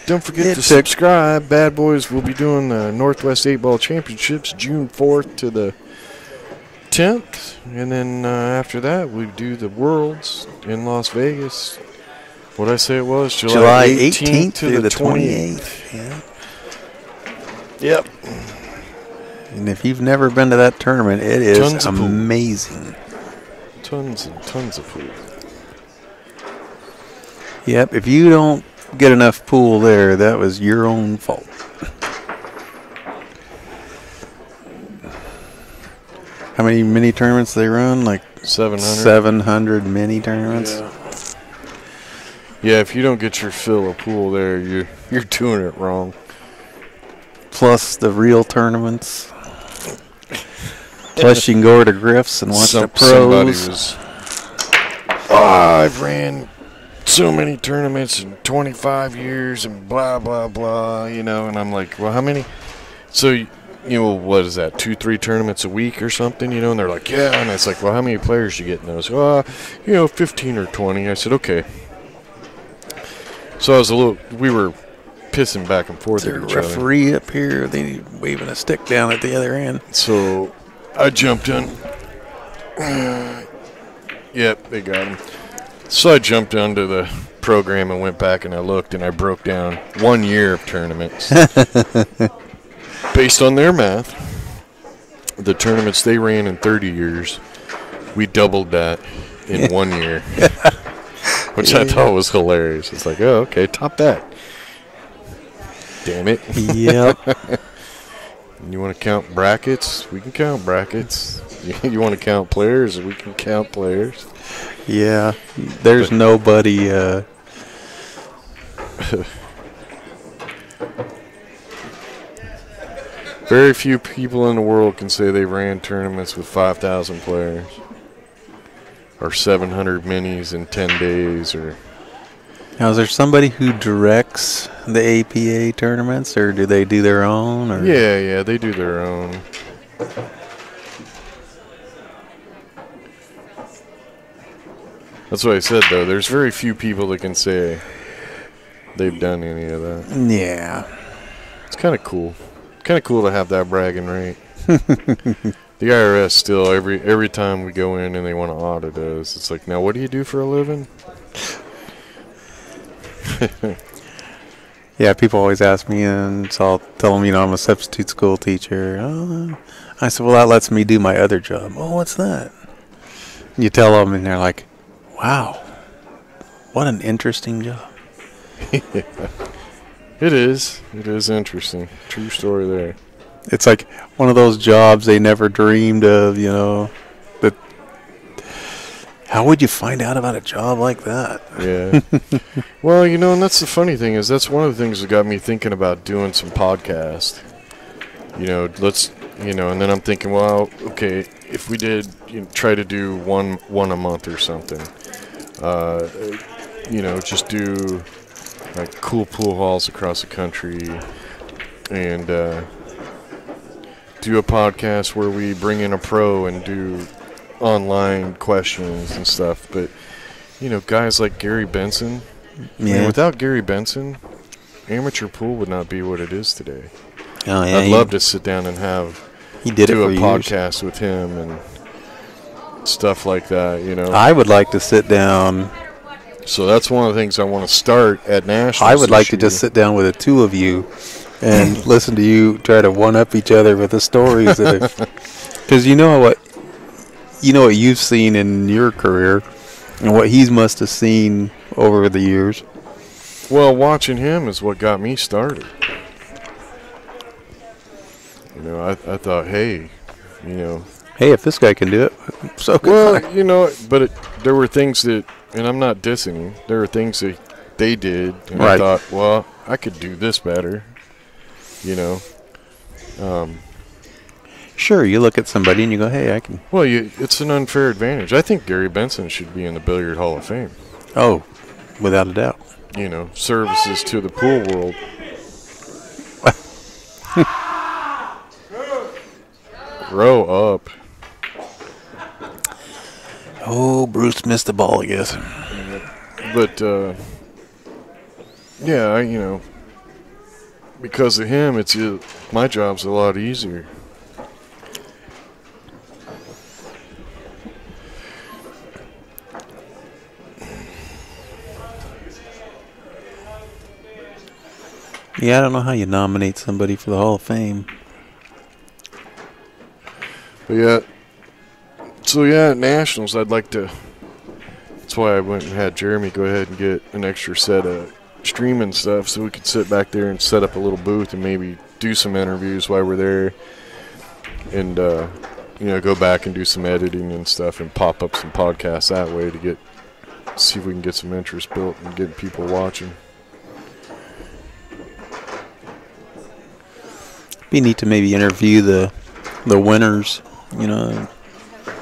[SPEAKER 2] don't forget to subscribe. Bad Boys will be doing the Northwest 8-Ball Championships June 4th to the 10th, and then after that we do the Worlds in Las Vegas. What'd I say it was?
[SPEAKER 1] July 18th to the 28th. Yeah.
[SPEAKER 2] Yep.
[SPEAKER 1] And if you've never been to that tournament, it is amazing.
[SPEAKER 2] Tons and tons of pool.
[SPEAKER 1] Yep. If you don't get enough pool there, that was your own fault. How many mini tournaments they run? Like
[SPEAKER 2] 700.
[SPEAKER 1] 700 mini tournaments.
[SPEAKER 2] Yeah. Yeah, if you don't get your fill of pool there, you're doing it wrong.
[SPEAKER 1] Plus the real tournaments. Plus you can go over to Griff's and watch the pros.
[SPEAKER 2] I've ran so many tournaments in 25 years and blah, blah, blah, and I'm like, well, how many? So, what is that, 2-3 tournaments a week or something, and they're like, yeah, and it's like, well, how many players you get in those? 15 or 20. I said, okay. So we were pissing back and forth at each other.
[SPEAKER 1] Referee up here, they waving a stick down at the other end.
[SPEAKER 2] So I jumped in. Yep, they got him. So I jumped onto the program and went back and I looked and I broke down 1 year of tournaments. Based on their math, the tournaments they ran in 30 years, we doubled that in 1 year. Which I thought was hilarious. It's like, oh, okay, top that. Damn it.
[SPEAKER 1] Yep.
[SPEAKER 2] You want to count brackets? We can count brackets. You want to count players? We can count players.
[SPEAKER 1] Yeah. There's nobody.
[SPEAKER 2] Very few people in the world can say they ran tournaments with 5,000 players. Or 700 minis in 10 days, or.
[SPEAKER 1] Now, is there somebody who directs the APA tournaments, or do they do their own? Or?
[SPEAKER 2] Yeah, they do their own. That's what I said, though. There's very few people that can say they've done any of that.
[SPEAKER 1] Yeah.
[SPEAKER 2] It's kind of cool. Kind of cool to have that bragging right. The IRS still, every time we go in and they want to audit us, it's like, now what do you do for a living?
[SPEAKER 1] Yeah, people always ask me, and so I'll tell them, I'm a substitute school teacher. I said, well, that lets me do my other job. Oh, what's that? You tell them, and they're like, wow, what an interesting job.
[SPEAKER 2] Yeah. It is. It is interesting. True story there.
[SPEAKER 1] It's like one of those jobs they never dreamed of, that how would you find out about a job like that?
[SPEAKER 2] Yeah. Well, and that's the funny thing is that's one of the things that got me thinking about doing some podcast. And then I'm thinking, well, okay, if we did try to do one a month or something, just do like cool pool halls across the country and do a podcast where we bring in a pro and do online questions and stuff. But, guys like Gary Benson, without Gary Benson, amateur pool would not be what it is today.
[SPEAKER 1] Oh, yeah,
[SPEAKER 2] I'd love to sit down and do a podcast with him and stuff like that, you know.
[SPEAKER 1] I would like to sit down.
[SPEAKER 2] So that's one of the things I want to start at Nationals.
[SPEAKER 1] I would like to
[SPEAKER 2] this
[SPEAKER 1] just
[SPEAKER 2] year.
[SPEAKER 1] sit down with the two of you and listen to you try to one-up each other with the stories that because you know what you've seen in your career and what he must have seen over the years.
[SPEAKER 2] Well, watching him is what got me started. You know, I thought, hey, you know.
[SPEAKER 1] Hey, if this guy can do it, so can I.
[SPEAKER 2] Well, you know, but there were things that, and I'm not dissing him, there were things that they did, and I
[SPEAKER 1] Right.
[SPEAKER 2] thought, well, I could do this better, you know.
[SPEAKER 1] Sure, you look at somebody and you go, hey, I can.
[SPEAKER 2] Well, it's an unfair advantage. I think Gary Benson should be in the Billiard Hall of Fame.
[SPEAKER 1] Oh, without a doubt.
[SPEAKER 2] You know, services to the pool world. Grow up.
[SPEAKER 1] Oh, Bruce missed the ball, I guess.
[SPEAKER 2] But, yeah, you know, because of him, my job's a lot easier.
[SPEAKER 1] Yeah, I don't know how you nominate somebody for the Hall of Fame.
[SPEAKER 2] But yeah, so yeah, at Nationals, I'd like to. That's why I went and had Jeremy go ahead and get an extra set of streaming stuff so we could sit back there and set up a little booth and maybe do some interviews while we're there, and you know, go back and do some editing and stuff and pop up some podcasts that way to see if we can get some interest built and get people watching.
[SPEAKER 1] Be neat to maybe interview the winners, you know.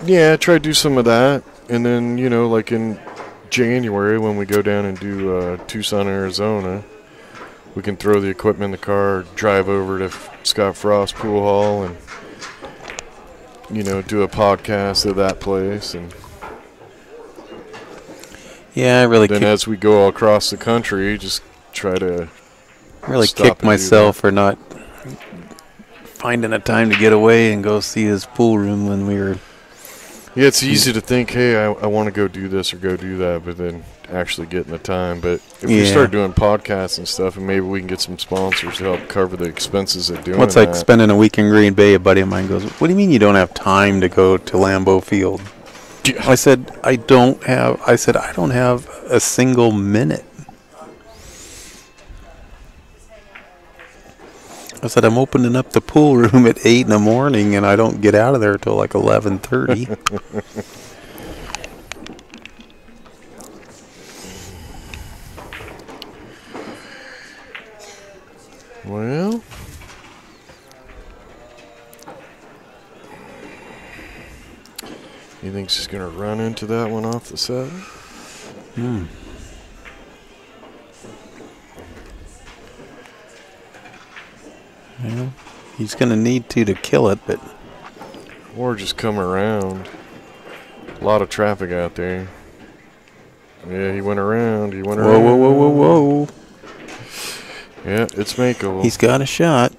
[SPEAKER 2] Yeah, try to do some of that. And then, you know, like in January when we go down and do Tucson, Arizona, we can throw the equipment in the car, drive over to Scott Frost Pool Hall and, you know, do a podcast at that place. And
[SPEAKER 1] Yeah, I really
[SPEAKER 2] then as we go all across the country, just try to stop
[SPEAKER 1] kick
[SPEAKER 2] and do
[SPEAKER 1] myself for not finding a time to get away and go see his pool room when we were.
[SPEAKER 2] Yeah, it's easy to think, hey, I want to go do this or go do that, but then actually getting the time. But if we start doing podcasts and stuff, and maybe we can get some sponsors to help cover the expenses of doing
[SPEAKER 1] What's
[SPEAKER 2] that.
[SPEAKER 1] like spending a week in Green Bay? A buddy of mine goes, "What do you mean you don't have time to go to Lambeau Field?"
[SPEAKER 2] Yeah.
[SPEAKER 1] I said, I don't have a single minute. I said, I'm opening up the pool room at 8 in the morning, and I don't get out of there till like 11:30.
[SPEAKER 2] Well, you think she's going to run into that one off the 7?
[SPEAKER 1] Well, he's going to need to kill it, but
[SPEAKER 2] Or just come around. A lot of traffic out there. Yeah, he went around.
[SPEAKER 1] whoa, whoa, whoa, whoa, whoa.
[SPEAKER 2] Yeah, it's makeable.
[SPEAKER 1] He's got a shot.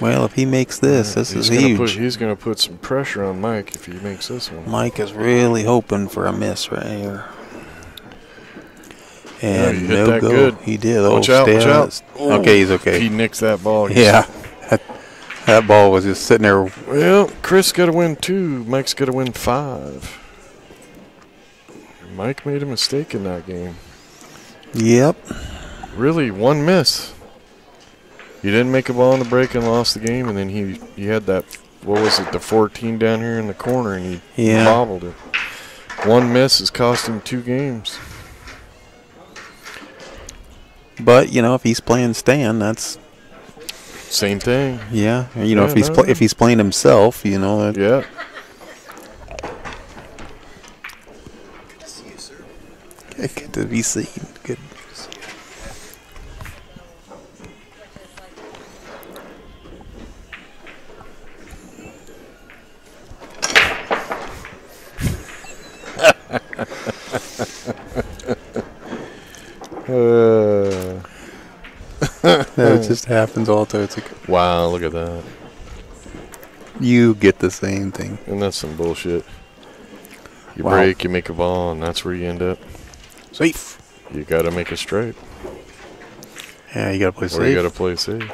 [SPEAKER 1] Well, if he makes this, this is huge.
[SPEAKER 2] He's going to put some pressure on Mike if he makes this one.
[SPEAKER 1] Mike is really hoping for a miss right here. And
[SPEAKER 2] he hit
[SPEAKER 1] no
[SPEAKER 2] that
[SPEAKER 1] go.
[SPEAKER 2] good.
[SPEAKER 1] He did.
[SPEAKER 2] Watch out, watch out.
[SPEAKER 1] Okay, he's okay.
[SPEAKER 2] If he nicks that ball.
[SPEAKER 1] Yeah. That ball was just sitting there.
[SPEAKER 2] Well, Chris got to win 2. Mike's got to win 5. Mike made a mistake in that game.
[SPEAKER 1] Yep.
[SPEAKER 2] Really, one miss. He didn't make a ball in the break and lost the game, and then he had that, what was it, the 14 down here in the corner, and he bobbled it. One miss has cost him 2 games.
[SPEAKER 1] But, you know, if he's playing Stan, that's...
[SPEAKER 2] Same thing.
[SPEAKER 1] Yeah. You know, if he's playing himself, you know.
[SPEAKER 2] Yeah.
[SPEAKER 1] Good to be seen. Good. That just happens all the time. It's like,
[SPEAKER 2] Wow, look at that.
[SPEAKER 1] You get the same thing.
[SPEAKER 2] And that's some bullshit. You
[SPEAKER 1] Wow.
[SPEAKER 2] break, you make a ball, and that's where you end up.
[SPEAKER 1] Safe.
[SPEAKER 2] You got to make a stripe.
[SPEAKER 1] Yeah, you gotta play
[SPEAKER 2] Or
[SPEAKER 1] safe.
[SPEAKER 2] you got to play safe.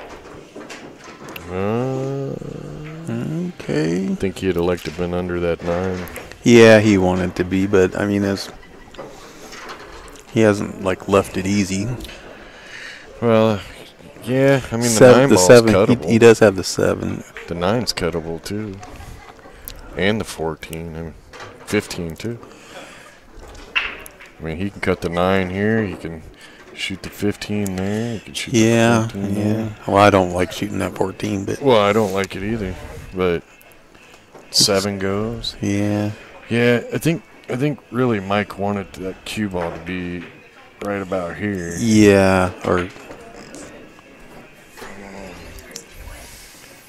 [SPEAKER 1] Okay.
[SPEAKER 2] I think he'd like to have been under that 9.
[SPEAKER 1] Yeah, he wanted to be, but I mean, he hasn't like left it easy.
[SPEAKER 2] Well, yeah. I mean,
[SPEAKER 1] The
[SPEAKER 2] the 9 ball's
[SPEAKER 1] 7.
[SPEAKER 2] cuttable.
[SPEAKER 1] He does have the 7.
[SPEAKER 2] The 9's cuttable too, and the 14 and 15 too. I mean, he can cut the 9 here. He can shoot the 15 there. He can shoot
[SPEAKER 1] Yeah,
[SPEAKER 2] the 14
[SPEAKER 1] yeah.
[SPEAKER 2] there.
[SPEAKER 1] Well, I don't like shooting that 14, but
[SPEAKER 2] Well, I don't like it either, but 7 goes.
[SPEAKER 1] yeah.
[SPEAKER 2] Yeah, I think really Mike wanted that cue ball to be right about here.
[SPEAKER 1] Yeah, or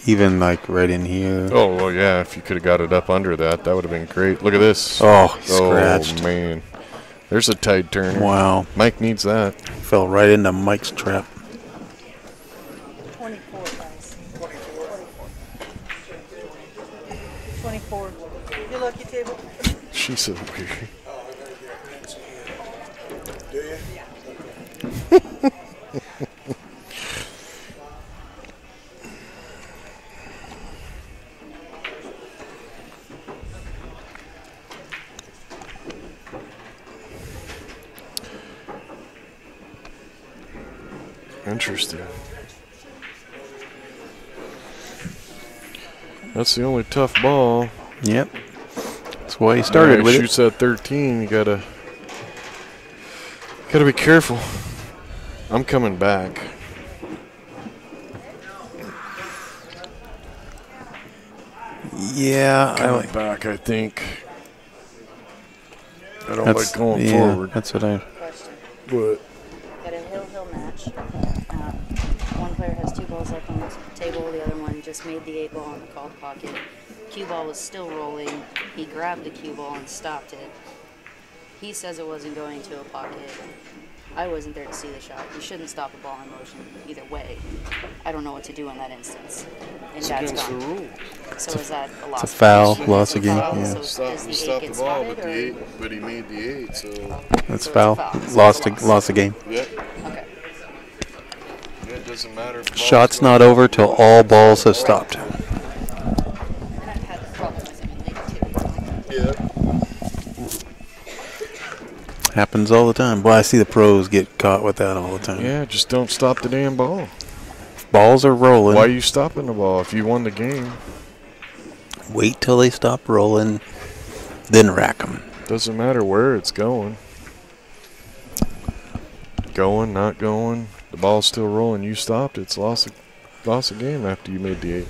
[SPEAKER 1] even like right in here.
[SPEAKER 2] Oh, well, yeah, if you could have got it up under that, that would have been great. Look at this.
[SPEAKER 1] Oh, scratched.
[SPEAKER 2] Oh, man. There's a tight turner.
[SPEAKER 1] Wow.
[SPEAKER 2] Mike needs that.
[SPEAKER 1] Fell right into Mike's trap.
[SPEAKER 4] 24, guys. 24. You lucky table.
[SPEAKER 2] She's so weird. Interesting. That's the only tough ball.
[SPEAKER 1] Yep. That's why he started with
[SPEAKER 2] shoots at 13. You gotta be careful. I'm coming back.
[SPEAKER 1] it. Yeah, I
[SPEAKER 2] Coming
[SPEAKER 1] like.
[SPEAKER 2] back, I think. I don't like going
[SPEAKER 1] yeah,
[SPEAKER 2] forward.
[SPEAKER 1] That's what I.
[SPEAKER 5] Question.
[SPEAKER 2] But
[SPEAKER 5] Got a hill match. One player has 2 balls left on the table. The other one just made the 8 ball in the called pocket. Cue ball was still rolling. He grabbed the cue ball and stopped it. He says it wasn't going to a pocket. I wasn't there to see the shot. You shouldn't stop a ball in motion either way. I don't know what to do in that instance. And
[SPEAKER 2] it's
[SPEAKER 5] that's
[SPEAKER 2] against the
[SPEAKER 5] gone.
[SPEAKER 2] rule.
[SPEAKER 5] So is that a loss?
[SPEAKER 1] It's a foul,
[SPEAKER 5] of
[SPEAKER 1] loss
[SPEAKER 5] game?
[SPEAKER 1] of game.
[SPEAKER 5] Foul,
[SPEAKER 1] Yeah.
[SPEAKER 5] so does the 8 get spotted, or?
[SPEAKER 2] But he made the 8, so
[SPEAKER 1] That's
[SPEAKER 5] So it's a
[SPEAKER 1] foul.
[SPEAKER 5] foul. So
[SPEAKER 1] Lost
[SPEAKER 5] it's a loss.
[SPEAKER 1] lost the game.
[SPEAKER 2] yeah.
[SPEAKER 5] Okay.
[SPEAKER 2] Yeah, it doesn't matter. If the
[SPEAKER 1] Shot's
[SPEAKER 2] ball's
[SPEAKER 1] not over till all balls have stopped.
[SPEAKER 5] And I've had problems with him in league too.
[SPEAKER 2] Yeah.
[SPEAKER 1] Happens all the time. Well, I see the pros get caught with that all the time.
[SPEAKER 2] Yeah, just don't stop the damn ball.
[SPEAKER 1] Balls are rolling.
[SPEAKER 2] Why are you stopping the ball if you won the game?
[SPEAKER 1] Wait till they stop rolling, then rack them.
[SPEAKER 2] Doesn't matter where it's going. Going, not going. The ball's still rolling. You stopped. It's lost a game after you made the 8.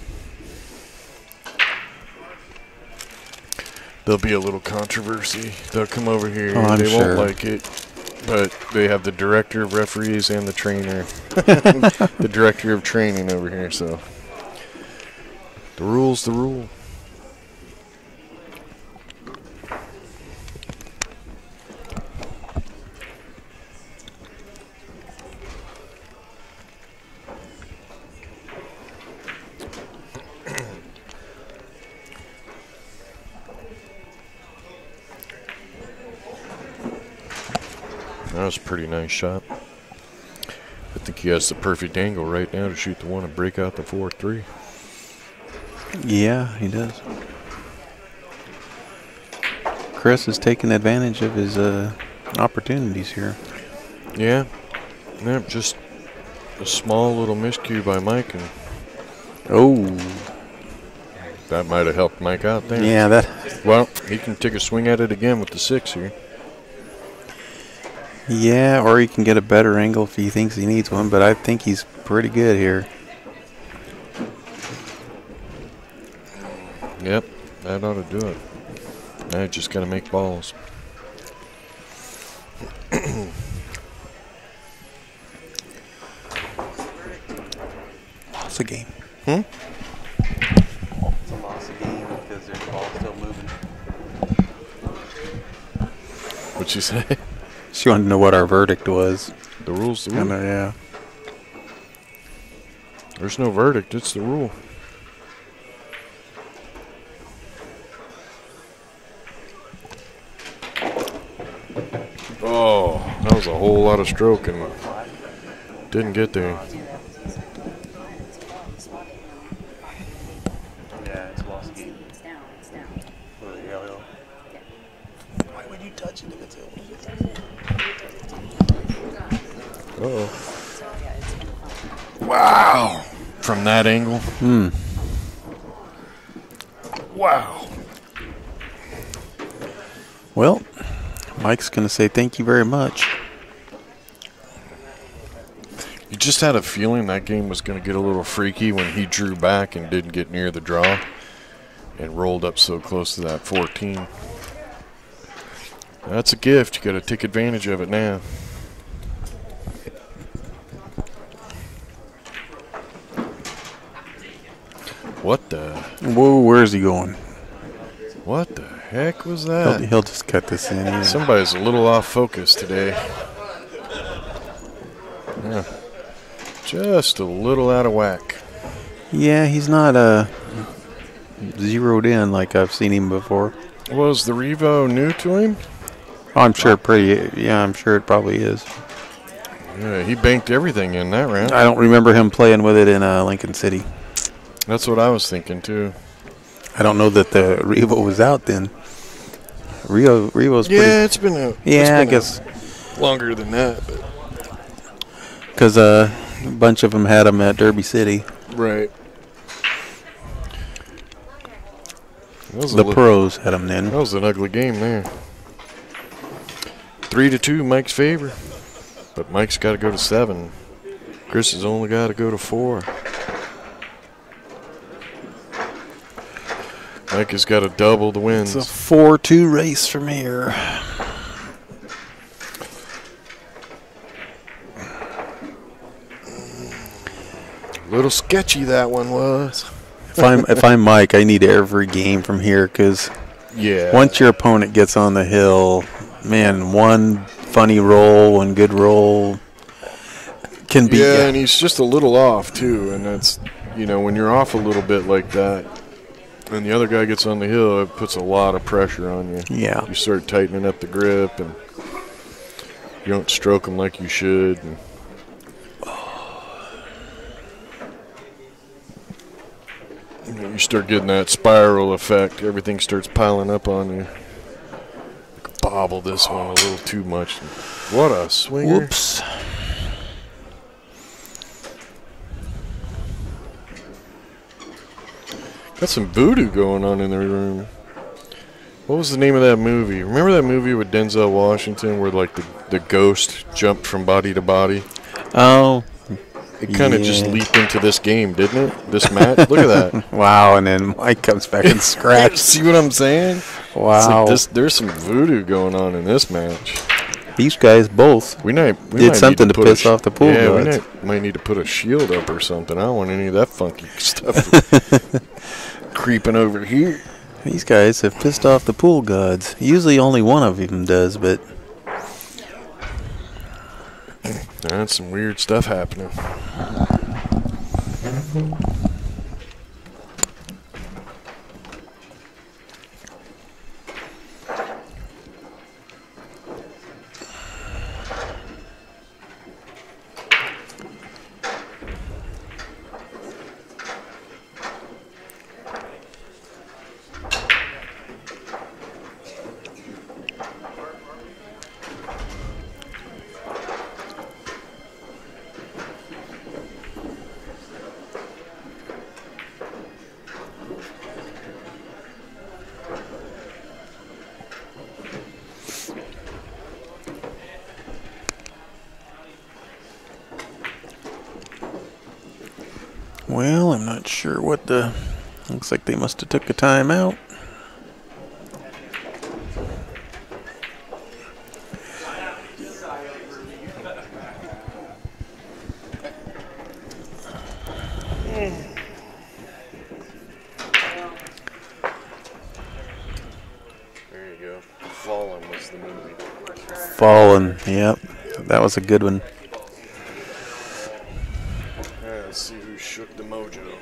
[SPEAKER 2] There'll be a little controversy. They'll come over here.
[SPEAKER 1] Oh, I'm
[SPEAKER 2] they
[SPEAKER 1] sure.
[SPEAKER 2] won't like it. But they have the director of referees and the trainer. The director of training over here, so. The rule's the rule. That was a pretty nice shot. I think he has the perfect angle right now to shoot the one and break out the 4-3.
[SPEAKER 1] Yeah, he does. Chris is taking advantage of his opportunities here.
[SPEAKER 2] Yeah. Yeah, just a small little miscue by Mike, and
[SPEAKER 1] Oh,
[SPEAKER 2] that might have helped Mike out there.
[SPEAKER 1] yeah, that.
[SPEAKER 2] Well, he can take a swing at it again with the 6 here.
[SPEAKER 1] Yeah, or he can get a better angle if he thinks he needs one, but I think he's pretty good here.
[SPEAKER 2] Yep, that ought to do it. Now you just got to make balls.
[SPEAKER 1] Lost a game.
[SPEAKER 2] Hmm?
[SPEAKER 1] It's a loss of game because there's the ball still moving.
[SPEAKER 2] What'd you say?
[SPEAKER 1] She wanted to know what our verdict was.
[SPEAKER 2] The rule's the
[SPEAKER 1] I
[SPEAKER 2] rule.
[SPEAKER 1] know, yeah.
[SPEAKER 2] There's no verdict. It's the rule. whole lot of stroke and didn't get there.
[SPEAKER 1] Yeah, it's lost game.
[SPEAKER 5] It's down. It's down.
[SPEAKER 1] Why would you touch it if it's ill?
[SPEAKER 2] Uh-oh.
[SPEAKER 5] So yeah, it's been fun.
[SPEAKER 2] Wow. From that angle. Wow.
[SPEAKER 1] Well, Mike's going to say thank you very much.
[SPEAKER 2] You just had a feeling that game was going to get a little freaky when he drew back and didn't get near the draw and rolled up so close to that 14. That's a gift. You got to take advantage of it now. What the?
[SPEAKER 1] Whoa, where's he going?
[SPEAKER 2] What the heck was that?
[SPEAKER 1] He'll just cut this in. Yeah.
[SPEAKER 2] Somebody's a little off focus today. Yeah. Just a little out of whack.
[SPEAKER 1] Yeah, he's not zeroed in like I've seen him before.
[SPEAKER 2] Was the Revo new to him?
[SPEAKER 1] Oh, I'm sure I'm sure it probably is.
[SPEAKER 2] Yeah, he banked everything in that round.
[SPEAKER 1] I don't remember him playing with it in Lincoln City.
[SPEAKER 2] That's what I was thinking too.
[SPEAKER 1] I don't know that the Revo was out then. Revo's pretty.
[SPEAKER 2] Yeah, it's been a.
[SPEAKER 1] Yeah, I guess
[SPEAKER 2] longer than that. But.
[SPEAKER 1] Because a bunch of them had them at Derby City.
[SPEAKER 2] Right.
[SPEAKER 1] The pros had them then.
[SPEAKER 2] That was an ugly game there. 3-2, Mike's favor. But Mike's got to go to 7. Chris has only got to go to 4. Mike has got to double the wins.
[SPEAKER 1] It's a 4-2 race from here.
[SPEAKER 2] A little sketchy that one was.
[SPEAKER 1] If I'm Mike, I need every game from here because once your opponent gets on the hill, man, one funny roll, one good roll can be.
[SPEAKER 2] Yeah, and he's just a little off too, and that's when you're off a little bit like that, and the other guy gets on the hill, it puts a lot of pressure on you.
[SPEAKER 1] Yeah,
[SPEAKER 2] you start tightening up the grip, and you don't stroke them like you should. And you start getting that spiral effect. Everything starts piling up on you. Bobble this one a little too much. What a swinger.
[SPEAKER 1] Whoops.
[SPEAKER 2] Got some voodoo going on in the room. What was the name of that movie? Remember that movie with Denzel Washington where like the ghost jumped from body to body?
[SPEAKER 1] Oh.
[SPEAKER 2] It kind of just leaped into this game, didn't it? This match? Look at that.
[SPEAKER 1] Wow, and then Mike comes back and scratches.
[SPEAKER 2] See what I'm saying?
[SPEAKER 1] Wow.
[SPEAKER 2] Like there's some voodoo going on in this match.
[SPEAKER 1] These guys both
[SPEAKER 2] we
[SPEAKER 1] did something to piss off the pool guards.
[SPEAKER 2] We might need to put a shield up or something. I don't want any of that funky stuff creeping over here.
[SPEAKER 1] These guys have pissed off the pool gods. Usually only one of them does, but
[SPEAKER 2] that's some weird stuff happening.
[SPEAKER 1] well, I'm not sure what the. Looks like they must have took a time out.
[SPEAKER 2] There you go. Fallen was the movie.
[SPEAKER 1] Fallen, yep. That was a good one.
[SPEAKER 2] Let's see who shook the mojo.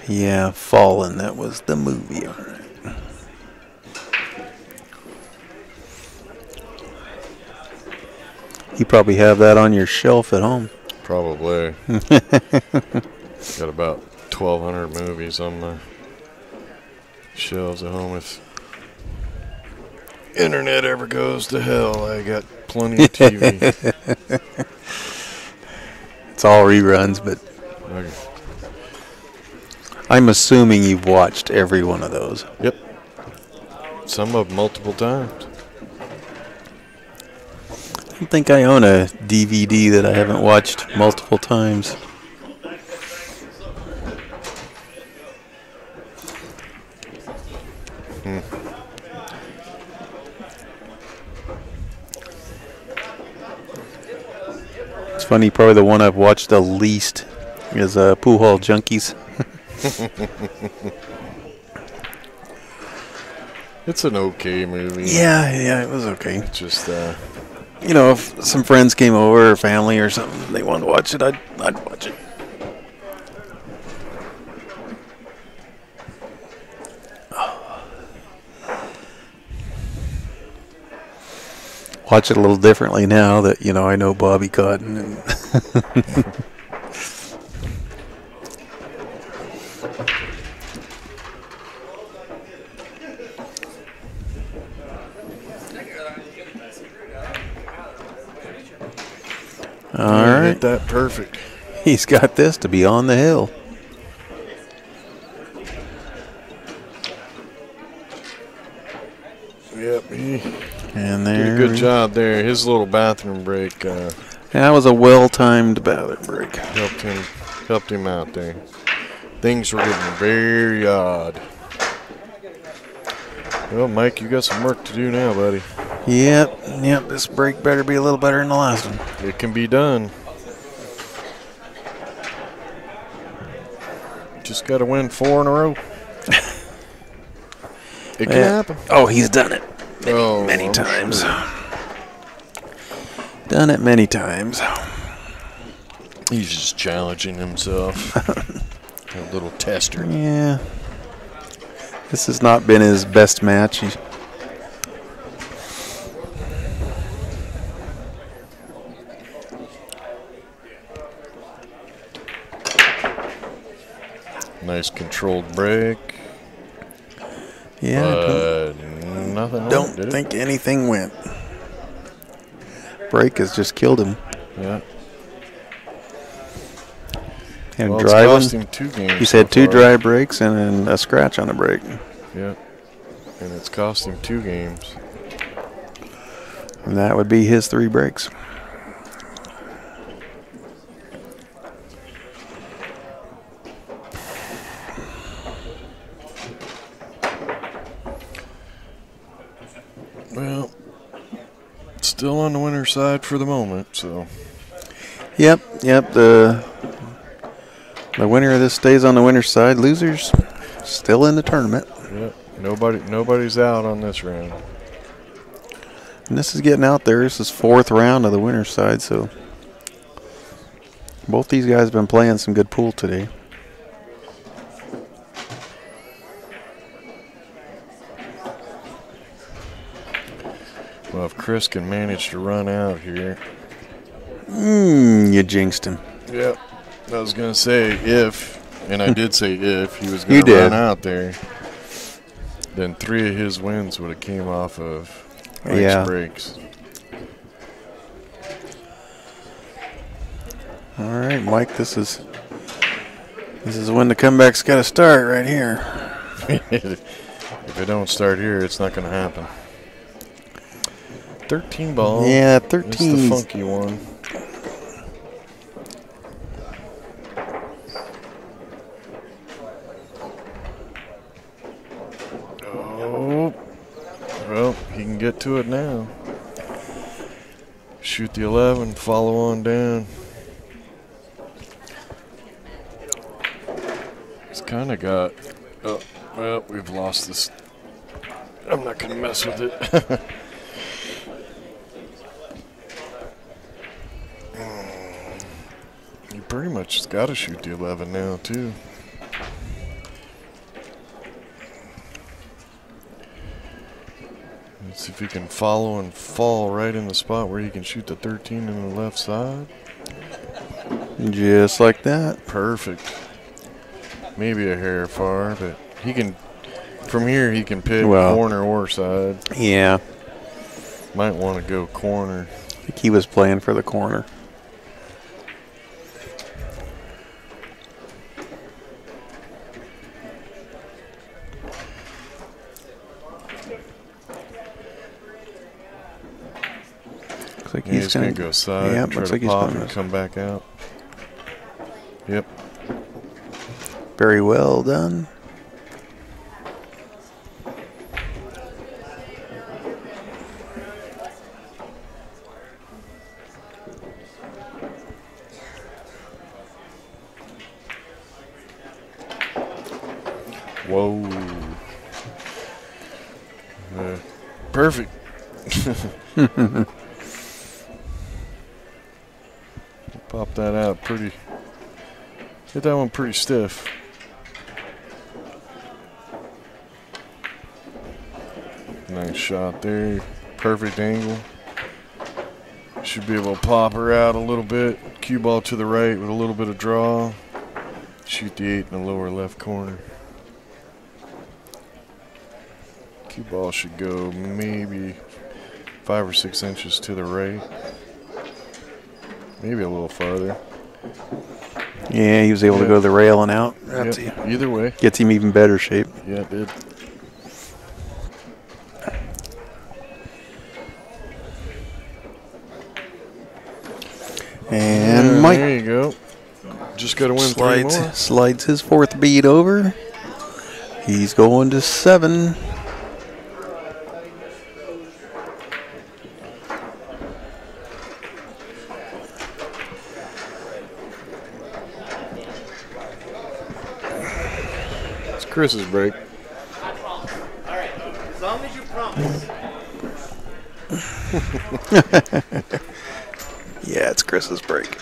[SPEAKER 1] Yeah, Fallen, that was the movie. All right. You probably have that on your shelf at home.
[SPEAKER 2] Probably. Got about 1,200 movies on my shelves at home. If internet ever goes to hell, I got plenty of TV.
[SPEAKER 1] It's all reruns, but
[SPEAKER 2] Okay.
[SPEAKER 1] I'm assuming you've watched every one of those.
[SPEAKER 2] Yep. Some of them multiple times.
[SPEAKER 1] I don't think I own a DVD that I haven't watched multiple times. It's funny, probably the one I've watched the least is Pool Hall Junkies.
[SPEAKER 2] It's an okay movie.
[SPEAKER 1] Yeah, it was okay.
[SPEAKER 2] It's just,
[SPEAKER 1] You know, if some friends came over or family or something, they wanted to watch it, I'd watch it. Watch it a little differently now that, you know, I know Bobby Cotton. And all right.
[SPEAKER 2] hit that perfect.
[SPEAKER 1] He's got this to be on the hill.
[SPEAKER 2] Yep, he
[SPEAKER 1] And
[SPEAKER 2] did
[SPEAKER 1] there.
[SPEAKER 2] a good job there. His little bathroom break
[SPEAKER 1] That was a well-timed bathroom break.
[SPEAKER 2] helped him out there. Things were getting very odd. Well, Mike, you got some work to do now, buddy.
[SPEAKER 1] Yep. This break better be a little better than the last one.
[SPEAKER 2] It can be done. Just got to win 4 in a row. It can happen.
[SPEAKER 1] Oh, he's done it many
[SPEAKER 2] I'm
[SPEAKER 1] times.
[SPEAKER 2] sure.
[SPEAKER 1] Done it many times.
[SPEAKER 2] He's just challenging himself. A little tester.
[SPEAKER 1] Yeah. This has not been his best match.
[SPEAKER 2] Nice controlled break.
[SPEAKER 1] Yeah.
[SPEAKER 2] But nothing.
[SPEAKER 1] Don't
[SPEAKER 2] did
[SPEAKER 1] think anything went. Break has just killed him.
[SPEAKER 2] it? Yeah.
[SPEAKER 1] And
[SPEAKER 2] Well, it's
[SPEAKER 1] driving.
[SPEAKER 2] cost him 2 games.
[SPEAKER 1] He's
[SPEAKER 2] so
[SPEAKER 1] had 2
[SPEAKER 2] far.
[SPEAKER 1] dry breaks and then a scratch on a break.
[SPEAKER 2] Yeah. And it's cost him 2 games.
[SPEAKER 1] And that would be his 3 breaks.
[SPEAKER 2] Well, still on the winner's side for the moment, so.
[SPEAKER 1] Yep. The winner of this stays on the winner's side. Losers still in the tournament.
[SPEAKER 2] Yep. Nobody's out on this round.
[SPEAKER 1] And this is getting out there. This is 4th round of the winner's side, so both these guys have been playing some good pool today.
[SPEAKER 2] Well, if Chris can manage to run out here.
[SPEAKER 1] You jinxed him.
[SPEAKER 2] Yep. I was going to say if, and I did say if, he was going to run out there, then 3 of his wins would have came off of Mike's breaks.
[SPEAKER 1] All right, Mike, this is when the comeback's got to start right here.
[SPEAKER 2] If it don't start here, it's not going to happen. 13 ball.
[SPEAKER 1] Yeah,
[SPEAKER 2] It's
[SPEAKER 1] 13.
[SPEAKER 2] the funky one. Oh. Well, he can get to it now. Shoot the 11, follow on down. He's kind of got... Oh, well, we've lost this. I'm not going to mess with it. You pretty much just got to shoot the 11 now, too. Let's see if if he can follow and fall right in the spot where he can shoot the 13 in the left side.
[SPEAKER 1] Just like that.
[SPEAKER 2] Perfect. Maybe a hair far, but he can, from here he can pick corner or side.
[SPEAKER 1] Yeah.
[SPEAKER 2] Might want to go corner.
[SPEAKER 1] I think he was playing for the corner. Looks like
[SPEAKER 2] he's going to go side,
[SPEAKER 1] yeah,
[SPEAKER 2] try
[SPEAKER 1] looks
[SPEAKER 2] to
[SPEAKER 1] like
[SPEAKER 2] pop
[SPEAKER 1] he's
[SPEAKER 2] and come back out. Yep.
[SPEAKER 1] Very well done.
[SPEAKER 2] Whoa. Perfect. Pop that out pretty. Hit that one pretty stiff. Nice shot there. Perfect angle. Should be able to pop her out a little bit. Cue ball to the right with a little bit of draw. Shoot the 8 in the lower left corner. Cue ball should go maybe 5 or 6 inches to the right. Maybe a little farther.
[SPEAKER 1] Yeah, he was able to go to the rail and out.
[SPEAKER 2] Yep. Either way.
[SPEAKER 1] Gets him even better shape.
[SPEAKER 2] Yeah, it did.
[SPEAKER 1] And Mike.
[SPEAKER 2] There you go. Just got to win 3 more.
[SPEAKER 1] Slides his 4th bead over. He's going to 7.
[SPEAKER 2] It's Chris's break.
[SPEAKER 3] All right, as long as you promise.
[SPEAKER 1] Yeah, it's Chris's break.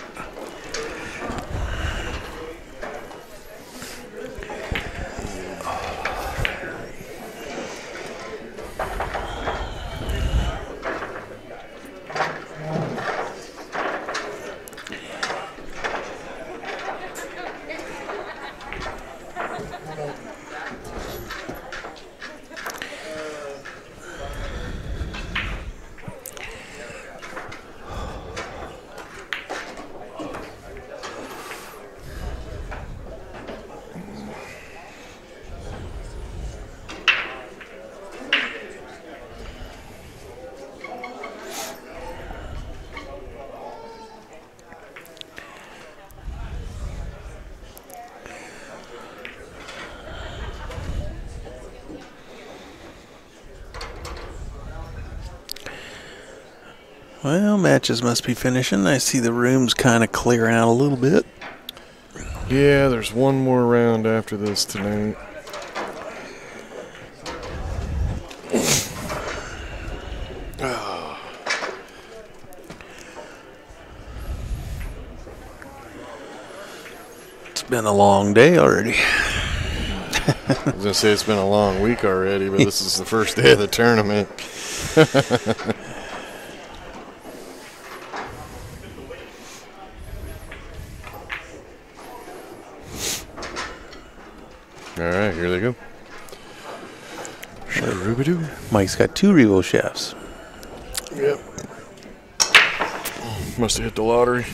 [SPEAKER 1] Well, matches must be finishing. I see the room's kind of clearing out a little bit.
[SPEAKER 2] Yeah, there's one more round after this tonight.
[SPEAKER 1] It's been a long day already.
[SPEAKER 2] I was going to say it's been a long week already, but this is the first day of the tournament. All right, here they go. Shoo-doo-ba-doo.
[SPEAKER 1] Mike's got 2 Revo chefs.
[SPEAKER 2] Yep. Must have hit the lottery.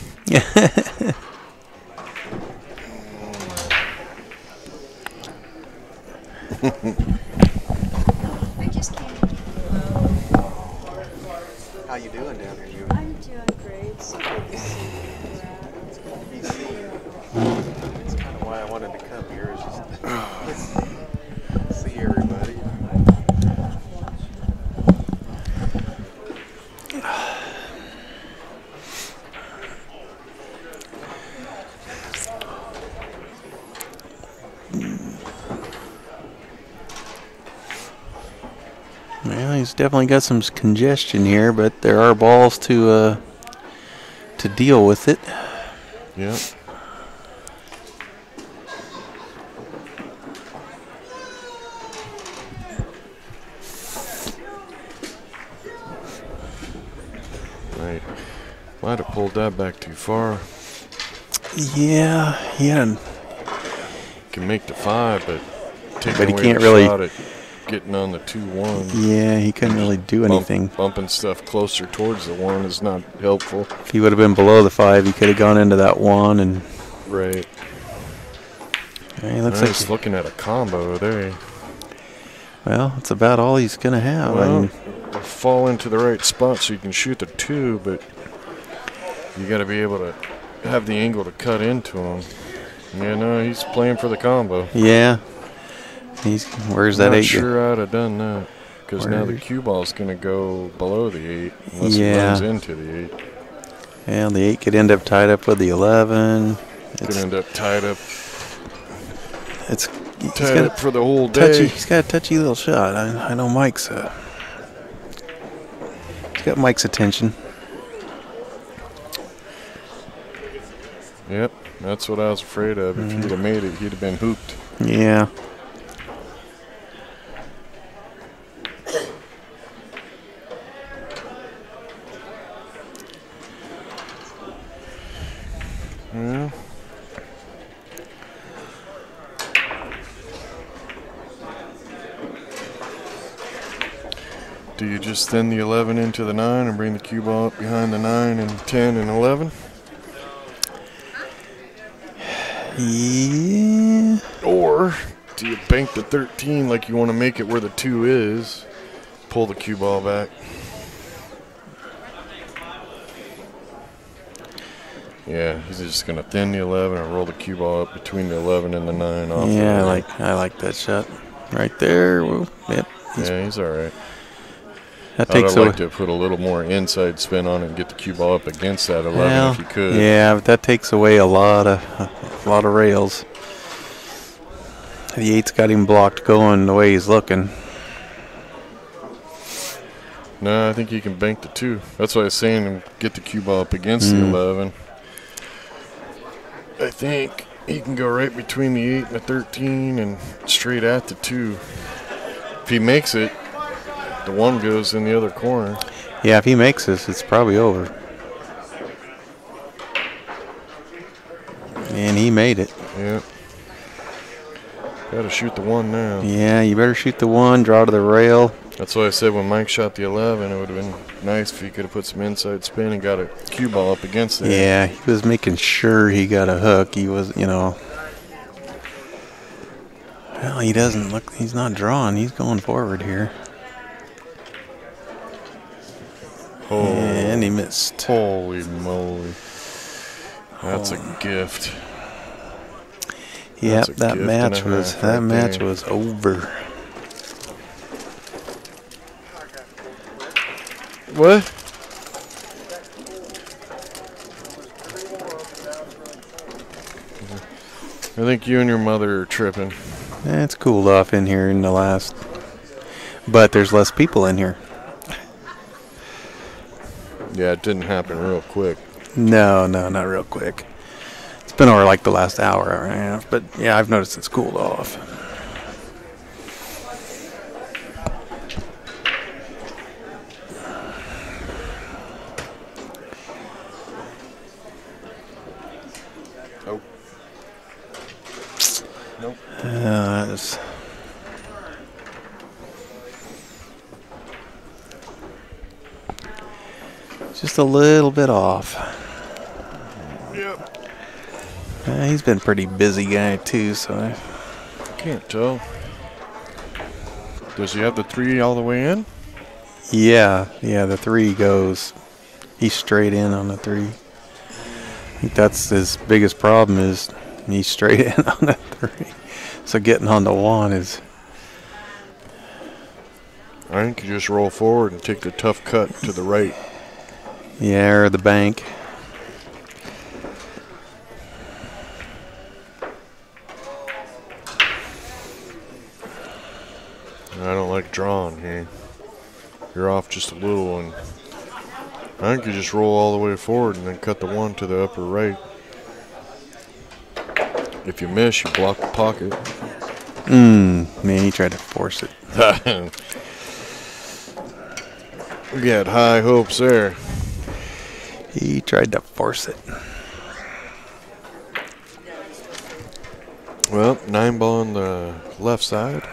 [SPEAKER 6] I just came.
[SPEAKER 1] How you doing down here?
[SPEAKER 6] I'm doing great. So good to see you.
[SPEAKER 1] It's kind of why I wanted to come here. Is just see everybody. Well, he's definitely got some congestion here, but there are balls to deal with it.
[SPEAKER 2] Yep. Might have pulled that back too far.
[SPEAKER 1] Yeah, yeah.
[SPEAKER 2] Can make the 5, but
[SPEAKER 1] But
[SPEAKER 2] taking
[SPEAKER 1] he
[SPEAKER 2] away
[SPEAKER 1] can't
[SPEAKER 2] the
[SPEAKER 1] really-
[SPEAKER 2] shot at getting on the 2-1.
[SPEAKER 1] Yeah, he couldn't really do anything.
[SPEAKER 2] Bumping stuff closer towards the 1 is not helpful.
[SPEAKER 1] If he would have been below the 5, he could have gone into that 1 and.
[SPEAKER 2] Right.
[SPEAKER 1] He looks
[SPEAKER 2] I'm
[SPEAKER 1] like.
[SPEAKER 2] just looking at a combo there.
[SPEAKER 1] Well, it's about all he's gonna have.
[SPEAKER 2] Well, fall into the right spot so you can shoot the 2, but you got to be able to have the angle to cut into him. Yeah, no, he's playing for the combo.
[SPEAKER 1] Yeah. Where's that
[SPEAKER 2] Not
[SPEAKER 1] 8?
[SPEAKER 2] sure I'd have done that because now the
[SPEAKER 1] Where-
[SPEAKER 2] cue ball's going to go below the 8 unless
[SPEAKER 1] Yeah.
[SPEAKER 2] he runs into the 8.
[SPEAKER 1] And the 8 could end up tied up with the 11.
[SPEAKER 2] Could end up tied up
[SPEAKER 1] It's he's got
[SPEAKER 2] up for the whole
[SPEAKER 1] touchy.
[SPEAKER 2] day.
[SPEAKER 1] He's got a touchy little shot. I know Mike's. He's got Mike's attention.
[SPEAKER 2] Yep, that's what I was afraid of. If he'd have made it, he'd have been hooped.
[SPEAKER 1] Yeah.
[SPEAKER 2] Yeah. Do you just send the 11 into the 9 and bring the cue ball up behind the 9 and 10 and 11?
[SPEAKER 1] Yeah.
[SPEAKER 2] Or do you bank the 13 like you want to make it where the 2 is, pull the cue ball back? Yeah, he's just going to thin the 11 and roll the cue ball up between the 11 and the 9 off.
[SPEAKER 1] Yeah, I like that shot right there. Well, yep.
[SPEAKER 2] Yeah, he's all right.
[SPEAKER 1] That
[SPEAKER 2] I'd
[SPEAKER 1] takes
[SPEAKER 2] have
[SPEAKER 1] away.
[SPEAKER 2] liked to put a little more inside spin on it and get the cue ball up against that 11 if you could.
[SPEAKER 1] Yeah, but that takes away a lot of rails. The 8's got him blocked going the way he's looking.
[SPEAKER 2] No, I think you can bank the 2. That's why I was saying get the cue ball up against the 11. I think he can go right between the 8 and the 13 and straight at the 2. If he makes it, the 1 goes in the other corner.
[SPEAKER 1] Yeah, if he makes this, it's probably over. And he made it.
[SPEAKER 2] Yeah. Got to shoot the 1 now.
[SPEAKER 1] Yeah, you better shoot the 1, draw to the rail.
[SPEAKER 2] That's why I said when Mike shot the 11, it would have been nice if he could have put some inside spin and got a cue ball up against it.
[SPEAKER 1] Yeah, he was making sure he got a hook. He was, Well, he doesn't look, he's not drawing. He's going forward here.
[SPEAKER 2] Oh,
[SPEAKER 1] And he missed.
[SPEAKER 2] holy moly. That's a gift.
[SPEAKER 1] Yep,
[SPEAKER 2] That's a
[SPEAKER 1] that
[SPEAKER 2] gift
[SPEAKER 1] match
[SPEAKER 2] and a
[SPEAKER 1] was
[SPEAKER 2] half right there.
[SPEAKER 1] was over.
[SPEAKER 2] What? I think you and your mother are tripping.
[SPEAKER 1] It's cooled off in here in the last, but there's less people in here.
[SPEAKER 2] Yeah, it didn't happen real quick.
[SPEAKER 1] No, not real quick. It's been over like the last hour and a half, but yeah, I've noticed it's cooled off.
[SPEAKER 2] Nope. Nope.
[SPEAKER 1] That's just a little bit off.
[SPEAKER 2] Yep.
[SPEAKER 1] He's been a pretty busy guy too, so
[SPEAKER 2] Can't tell. Does he have the 3 all the way in?
[SPEAKER 1] yeah, the 3 goes. He's straight in on the 3. I think that's his biggest problem is he's straight in on the 3. So getting on the 1 is.
[SPEAKER 2] I think you just roll forward and take the tough cut to the right.
[SPEAKER 1] Yeah, or the bank.
[SPEAKER 2] I don't like drawing here. You're off just a little, and I think you just roll all the way forward and then cut the 1 to the upper right. If you miss, you block the pocket.
[SPEAKER 1] Man, he tried to force it.
[SPEAKER 2] We had high hopes there.
[SPEAKER 1] He tried to force it.
[SPEAKER 2] Well, 9-ball on the left side.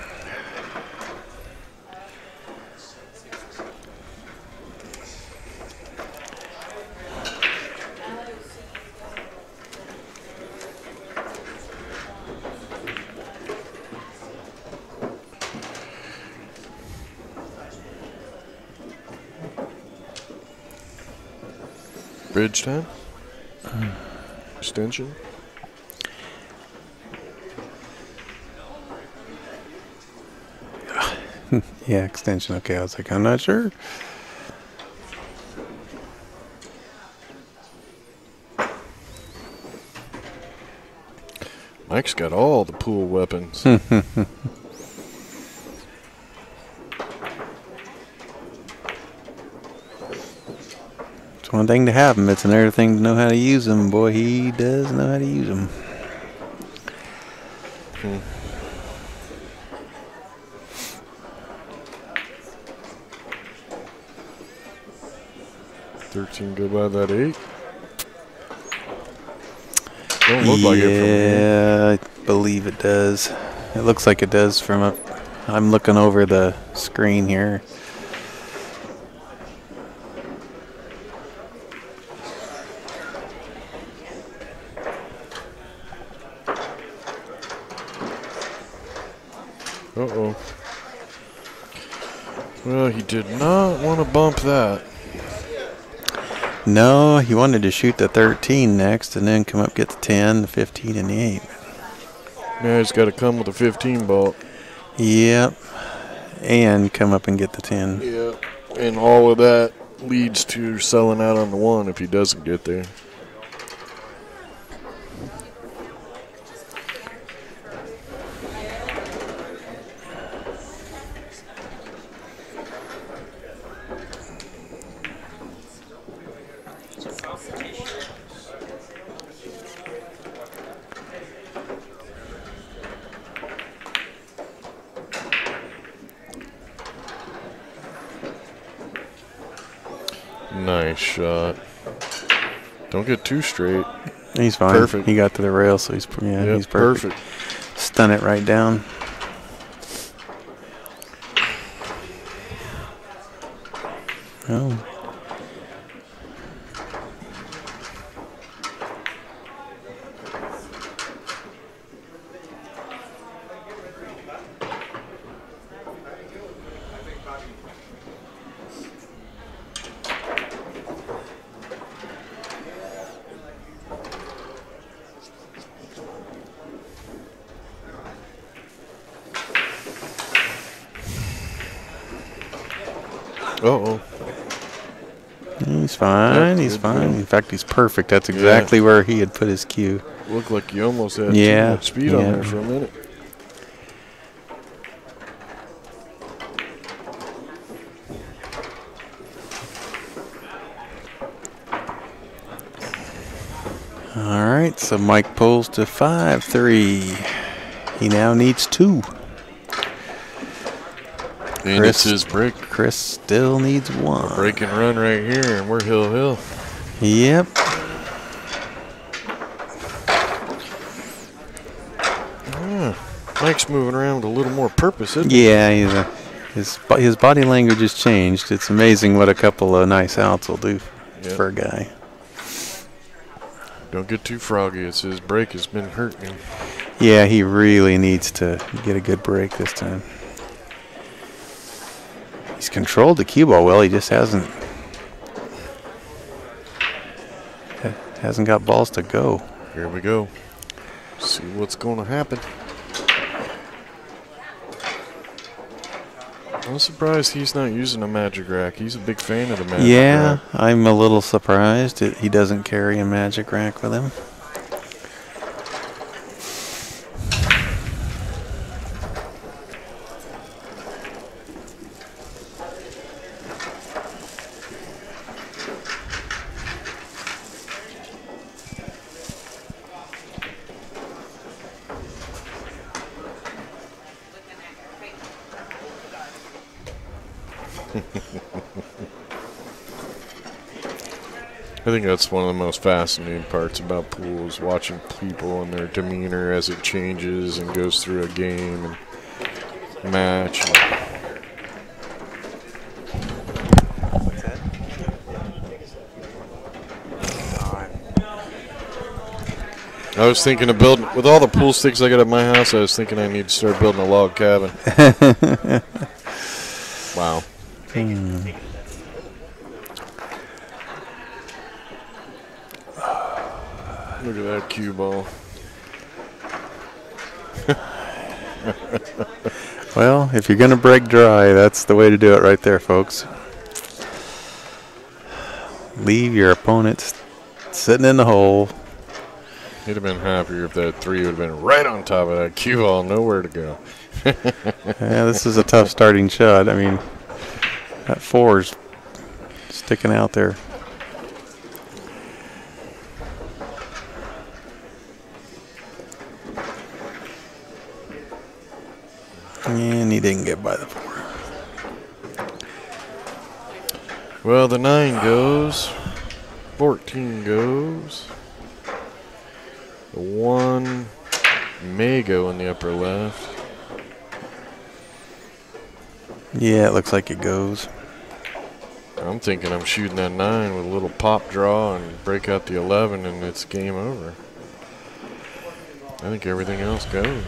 [SPEAKER 2] Bridge time. Extension.
[SPEAKER 1] Yeah, extension. Okay, I was like, I'm not sure.
[SPEAKER 2] Mike's got all the pool weapons.
[SPEAKER 1] It's one thing to have them. It's another thing to know how to use them. Boy, he does know how to use them.
[SPEAKER 2] 13 go by that 8. Don't look like it from here.
[SPEAKER 1] Yeah, I believe it does. It looks like it does from up. I'm looking over the screen here.
[SPEAKER 2] Uh-oh. Well, he did not want to bump that.
[SPEAKER 1] No, he wanted to shoot the 13 next and then come up get the 10, the 15, and the 8.
[SPEAKER 2] Now he's got to come with a 15 ball.
[SPEAKER 1] Yep. And come up and get the 10.
[SPEAKER 2] Yeah. And all of that leads to selling out on the 1 if he doesn't get there. Nice shot. Don't get too straight.
[SPEAKER 1] He's fine.
[SPEAKER 2] Perfect.
[SPEAKER 1] He got to the rail, so he's
[SPEAKER 2] Yep,
[SPEAKER 1] he's perfect. Stun it right down. Oh.
[SPEAKER 2] Uh-oh.
[SPEAKER 1] He's fine.
[SPEAKER 2] Yep,
[SPEAKER 1] He's
[SPEAKER 2] good
[SPEAKER 1] fine.
[SPEAKER 2] deal.
[SPEAKER 1] In fact, he's perfect. That's exactly where he had put his cue.
[SPEAKER 2] Looked like you almost had too
[SPEAKER 1] Yeah,
[SPEAKER 2] much speed on there for a minute.
[SPEAKER 1] All right, so Mike pulls to 5-3. He now needs 2.
[SPEAKER 2] And it's his break.
[SPEAKER 1] Chris still needs 1.
[SPEAKER 2] Break and run right here, and we're hill.
[SPEAKER 1] Yep.
[SPEAKER 2] Mike's moving around with a little more purpose, isn't he?
[SPEAKER 1] Yeah, his body language has changed. It's amazing what a couple of nice outs will do for a guy.
[SPEAKER 2] Don't get too froggy. It's his break has been hurting him.
[SPEAKER 1] Yeah, he really needs to get a good break this time. He's controlled the cue ball well. He just hasn't got balls to go.
[SPEAKER 2] Here we go. See what's going to happen. I'm surprised he's not using a magic rack. He's a big fan of the magic rack.
[SPEAKER 1] I'm a little surprised that he doesn't carry a magic rack with him.
[SPEAKER 2] I think that's one of the most fascinating parts about pool is watching people and their demeanor as it changes and goes through a game and match. I was thinking of building, with all the pool sticks I got at my house, I was thinking I need to start building a log cabin. Wow. Look at that cue ball.
[SPEAKER 1] Well, if you're going to break dry, that's the way to do it right there, folks. Leave your opponent sitting in the hole.
[SPEAKER 2] He'd have been happier if that 3 would have been right on top of that cue ball, nowhere to go.
[SPEAKER 1] Yeah, this is a tough starting shot. I mean, that 4's sticking out there. And he didn't get by the 4.
[SPEAKER 2] Well, the 9 goes. 14 goes. The 1 may go in the upper left.
[SPEAKER 1] Yeah, it looks like it goes.
[SPEAKER 2] I'm thinking I'm shooting that 9 with a little pop draw and break out the 11 and it's game over. I think everything else goes.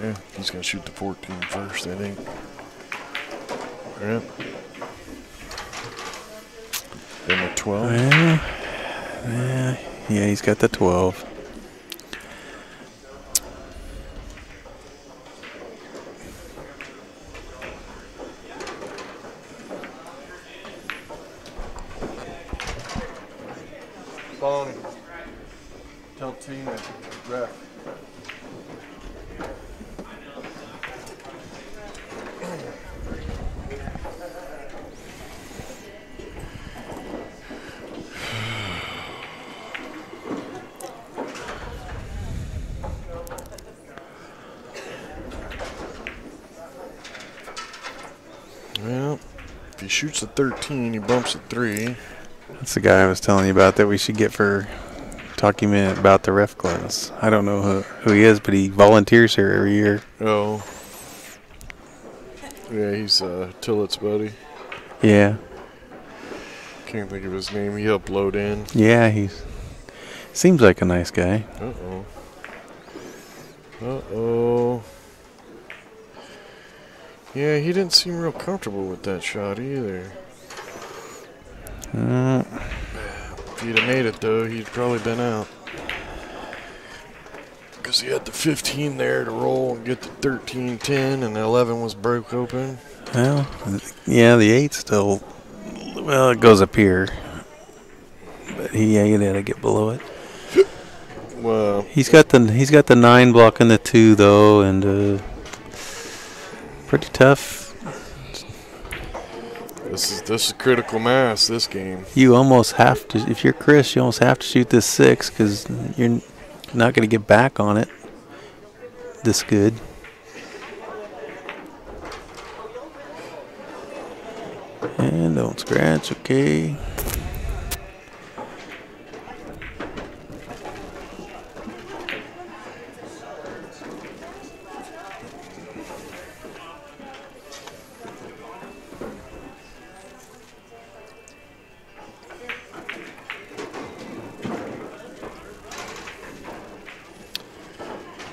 [SPEAKER 2] Yeah, he's going to shoot the 14 first, I think. Yep. Then the 12.
[SPEAKER 1] Yeah, he's got the 12.
[SPEAKER 2] Bonnie, tell Tina, ref. Well, if he shoots a 13, he bumps a 3.
[SPEAKER 1] That's the guy I was telling you about that we should get for talking about the ref class. I don't know who he is, but he volunteers here every year.
[SPEAKER 2] Oh. Yeah, he's Tillett's buddy.
[SPEAKER 1] Yeah.
[SPEAKER 2] Can't think of his name. He helped load in.
[SPEAKER 1] Yeah, he seems like a nice guy.
[SPEAKER 2] Uh-oh. Uh-oh. Yeah, he didn't seem real comfortable with that shot either. If he'd have made it, though, he'd probably been out. Because he had the 15 there to roll and get the 13-10, and the 11 was broke open.
[SPEAKER 1] Well, yeah, the 8 still, well, it goes up here. But he had to get below it.
[SPEAKER 2] Well,
[SPEAKER 1] he's got the 9 blocking the 2 though, and pretty tough.
[SPEAKER 2] This is critical mass, this game.
[SPEAKER 1] You almost have to, if you're Chris, you almost have to shoot this 6 because you're not going to get back on it this good. And don't scratch, okay.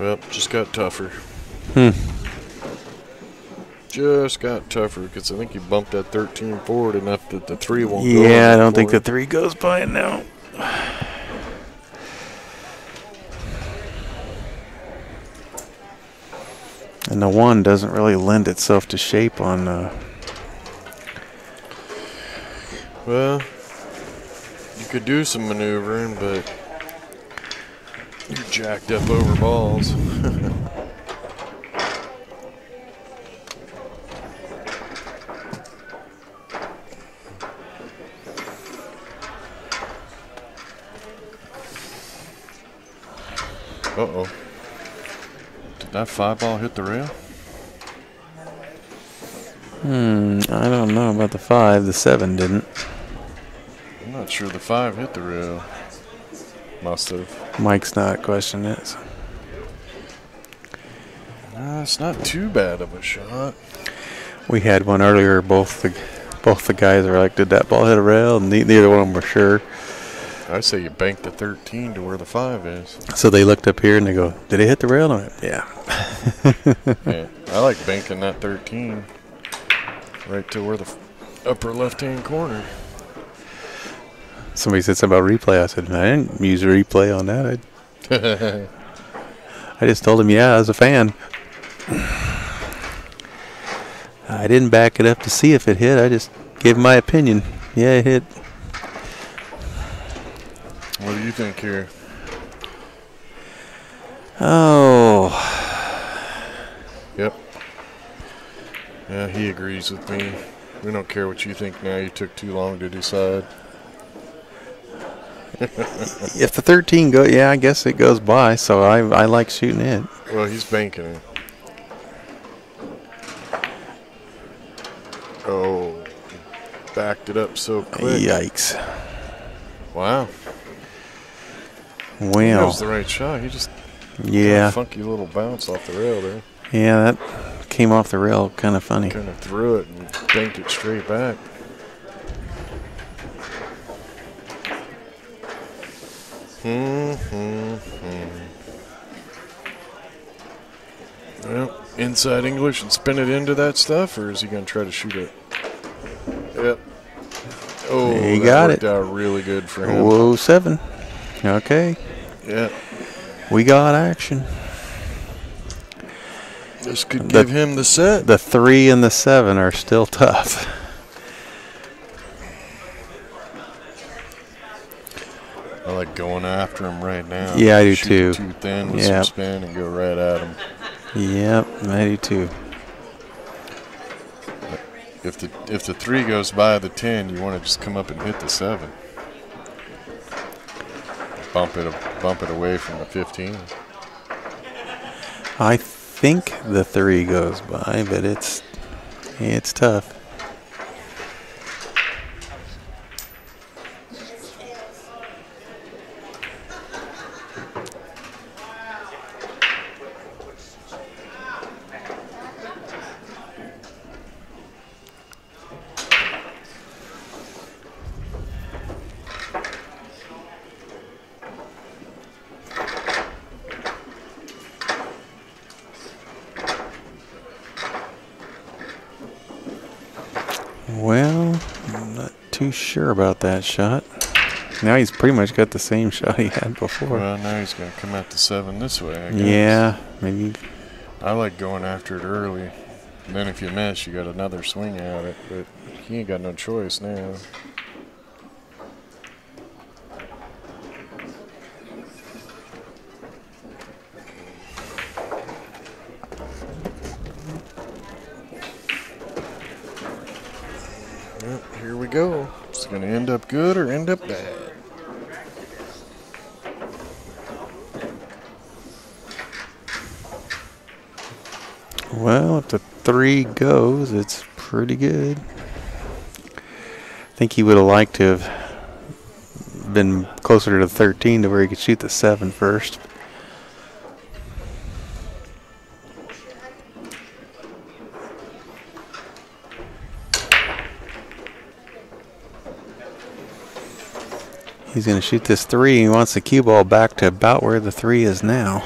[SPEAKER 2] Well, just got tougher. Just got tougher because I think he bumped that 13 forward enough that the 3 won't go.
[SPEAKER 1] Yeah, I don't think the 3 goes by now. And the 1 doesn't really lend itself to shape on.
[SPEAKER 2] Well, you could do some maneuvering, but you're jacked up over balls. Uh-oh. Did that 5 ball hit the rail?
[SPEAKER 1] I don't know about the 5. The 7 didn't.
[SPEAKER 2] I'm not sure the 5 hit the rail. Must have.
[SPEAKER 1] Mike's not questioning it. So.
[SPEAKER 2] It's not too bad of a shot.
[SPEAKER 1] We had one earlier. Both the guys are like, did that ball hit a rail? And neither one of them were sure.
[SPEAKER 2] I say you bank the 13 to where the 5 is.
[SPEAKER 1] So they looked up here and they go, did it hit the rail? And I went, yeah.
[SPEAKER 2] Yeah, I like banking that 13 right to where the upper left-hand corner.
[SPEAKER 1] Somebody said something about replay. I said, I didn't use a replay on that. I just told him, yeah, I was a fan. I didn't back it up to see if it hit. I just gave my opinion. Yeah, it hit.
[SPEAKER 2] What do you think here?
[SPEAKER 1] Oh.
[SPEAKER 2] Yep. Yeah, he agrees with me. We don't care what you think now. You took too long to decide.
[SPEAKER 1] If the 13 goes, yeah, I guess it goes by. So I like shooting it.
[SPEAKER 2] Well, he's banking it. Oh, backed it up so quick.
[SPEAKER 1] Yikes.
[SPEAKER 2] Wow. That
[SPEAKER 1] Well.
[SPEAKER 2] was the right shot. He just
[SPEAKER 1] Yeah.
[SPEAKER 2] got a funky little bounce off the rail there.
[SPEAKER 1] Yeah, that came off the rail kind of funny.
[SPEAKER 2] Kind of threw it and banked it straight back. Well, inside English and spin it into that stuff, or is he going to try to shoot it? Yep. Oh,
[SPEAKER 1] He
[SPEAKER 2] that
[SPEAKER 1] got
[SPEAKER 2] worked
[SPEAKER 1] it.
[SPEAKER 2] out really good for him.
[SPEAKER 1] Whoa, 7. Okay.
[SPEAKER 2] Yeah.
[SPEAKER 1] We got action.
[SPEAKER 2] This could give him the set.
[SPEAKER 1] The 3 and the 7 are still tough.
[SPEAKER 2] I like going after him right now.
[SPEAKER 1] Yeah, I do
[SPEAKER 2] Shoot
[SPEAKER 1] too.
[SPEAKER 2] it too thin with
[SPEAKER 1] Yep.
[SPEAKER 2] some spin and go right at him.
[SPEAKER 1] Yep, I do too.
[SPEAKER 2] If the 3 goes by the 10, you want to just come up and hit the 7. Bump it away from the 15.
[SPEAKER 1] I think the 3 goes by, but it's tough. Well, I'm not too sure about that shot. Now he's pretty much got the same shot he had before.
[SPEAKER 2] Well, now he's going to come out the 7 this way, I guess.
[SPEAKER 1] Yeah, maybe.
[SPEAKER 2] I like going after it early. And then if you miss, you got another swing at it. But he ain't got no choice now. Yep, here we go. It's going to end up good or end up bad.
[SPEAKER 1] Well, if the 3 goes, it's pretty good. I think he would have liked to have been closer to the 13 to where he could shoot the 7 first. He's going to shoot this 3. He wants the cue ball back to about where the 3 is now.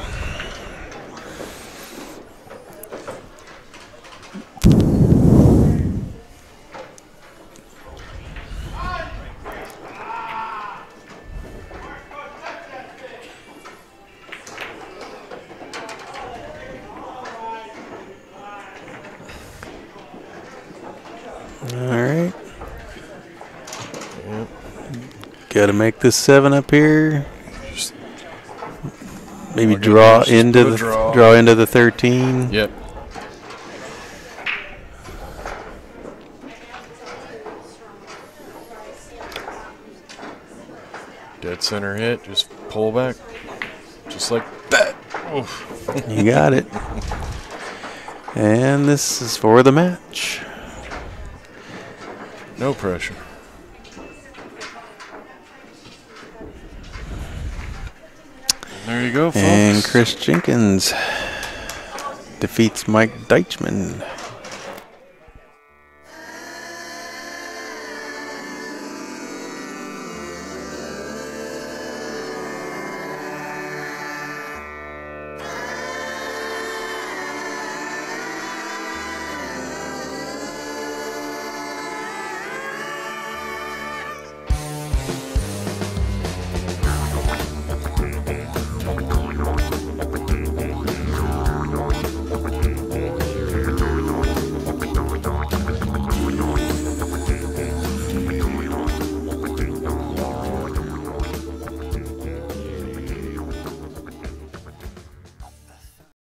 [SPEAKER 1] All right.
[SPEAKER 2] Yep.
[SPEAKER 1] Got to make this 7 up here.
[SPEAKER 2] Just
[SPEAKER 1] Maybe
[SPEAKER 2] all I gotta
[SPEAKER 1] draw
[SPEAKER 2] do is just
[SPEAKER 1] into
[SPEAKER 2] put a
[SPEAKER 1] the
[SPEAKER 2] draw.
[SPEAKER 1] into the 13.
[SPEAKER 2] Yep. Dead center hit. Just pull back. Just like that. Oof.
[SPEAKER 1] You got it. And this is for the match.
[SPEAKER 2] No pressure. There you go, folks.
[SPEAKER 1] And Chris Jenkins defeats Mike Deitchman.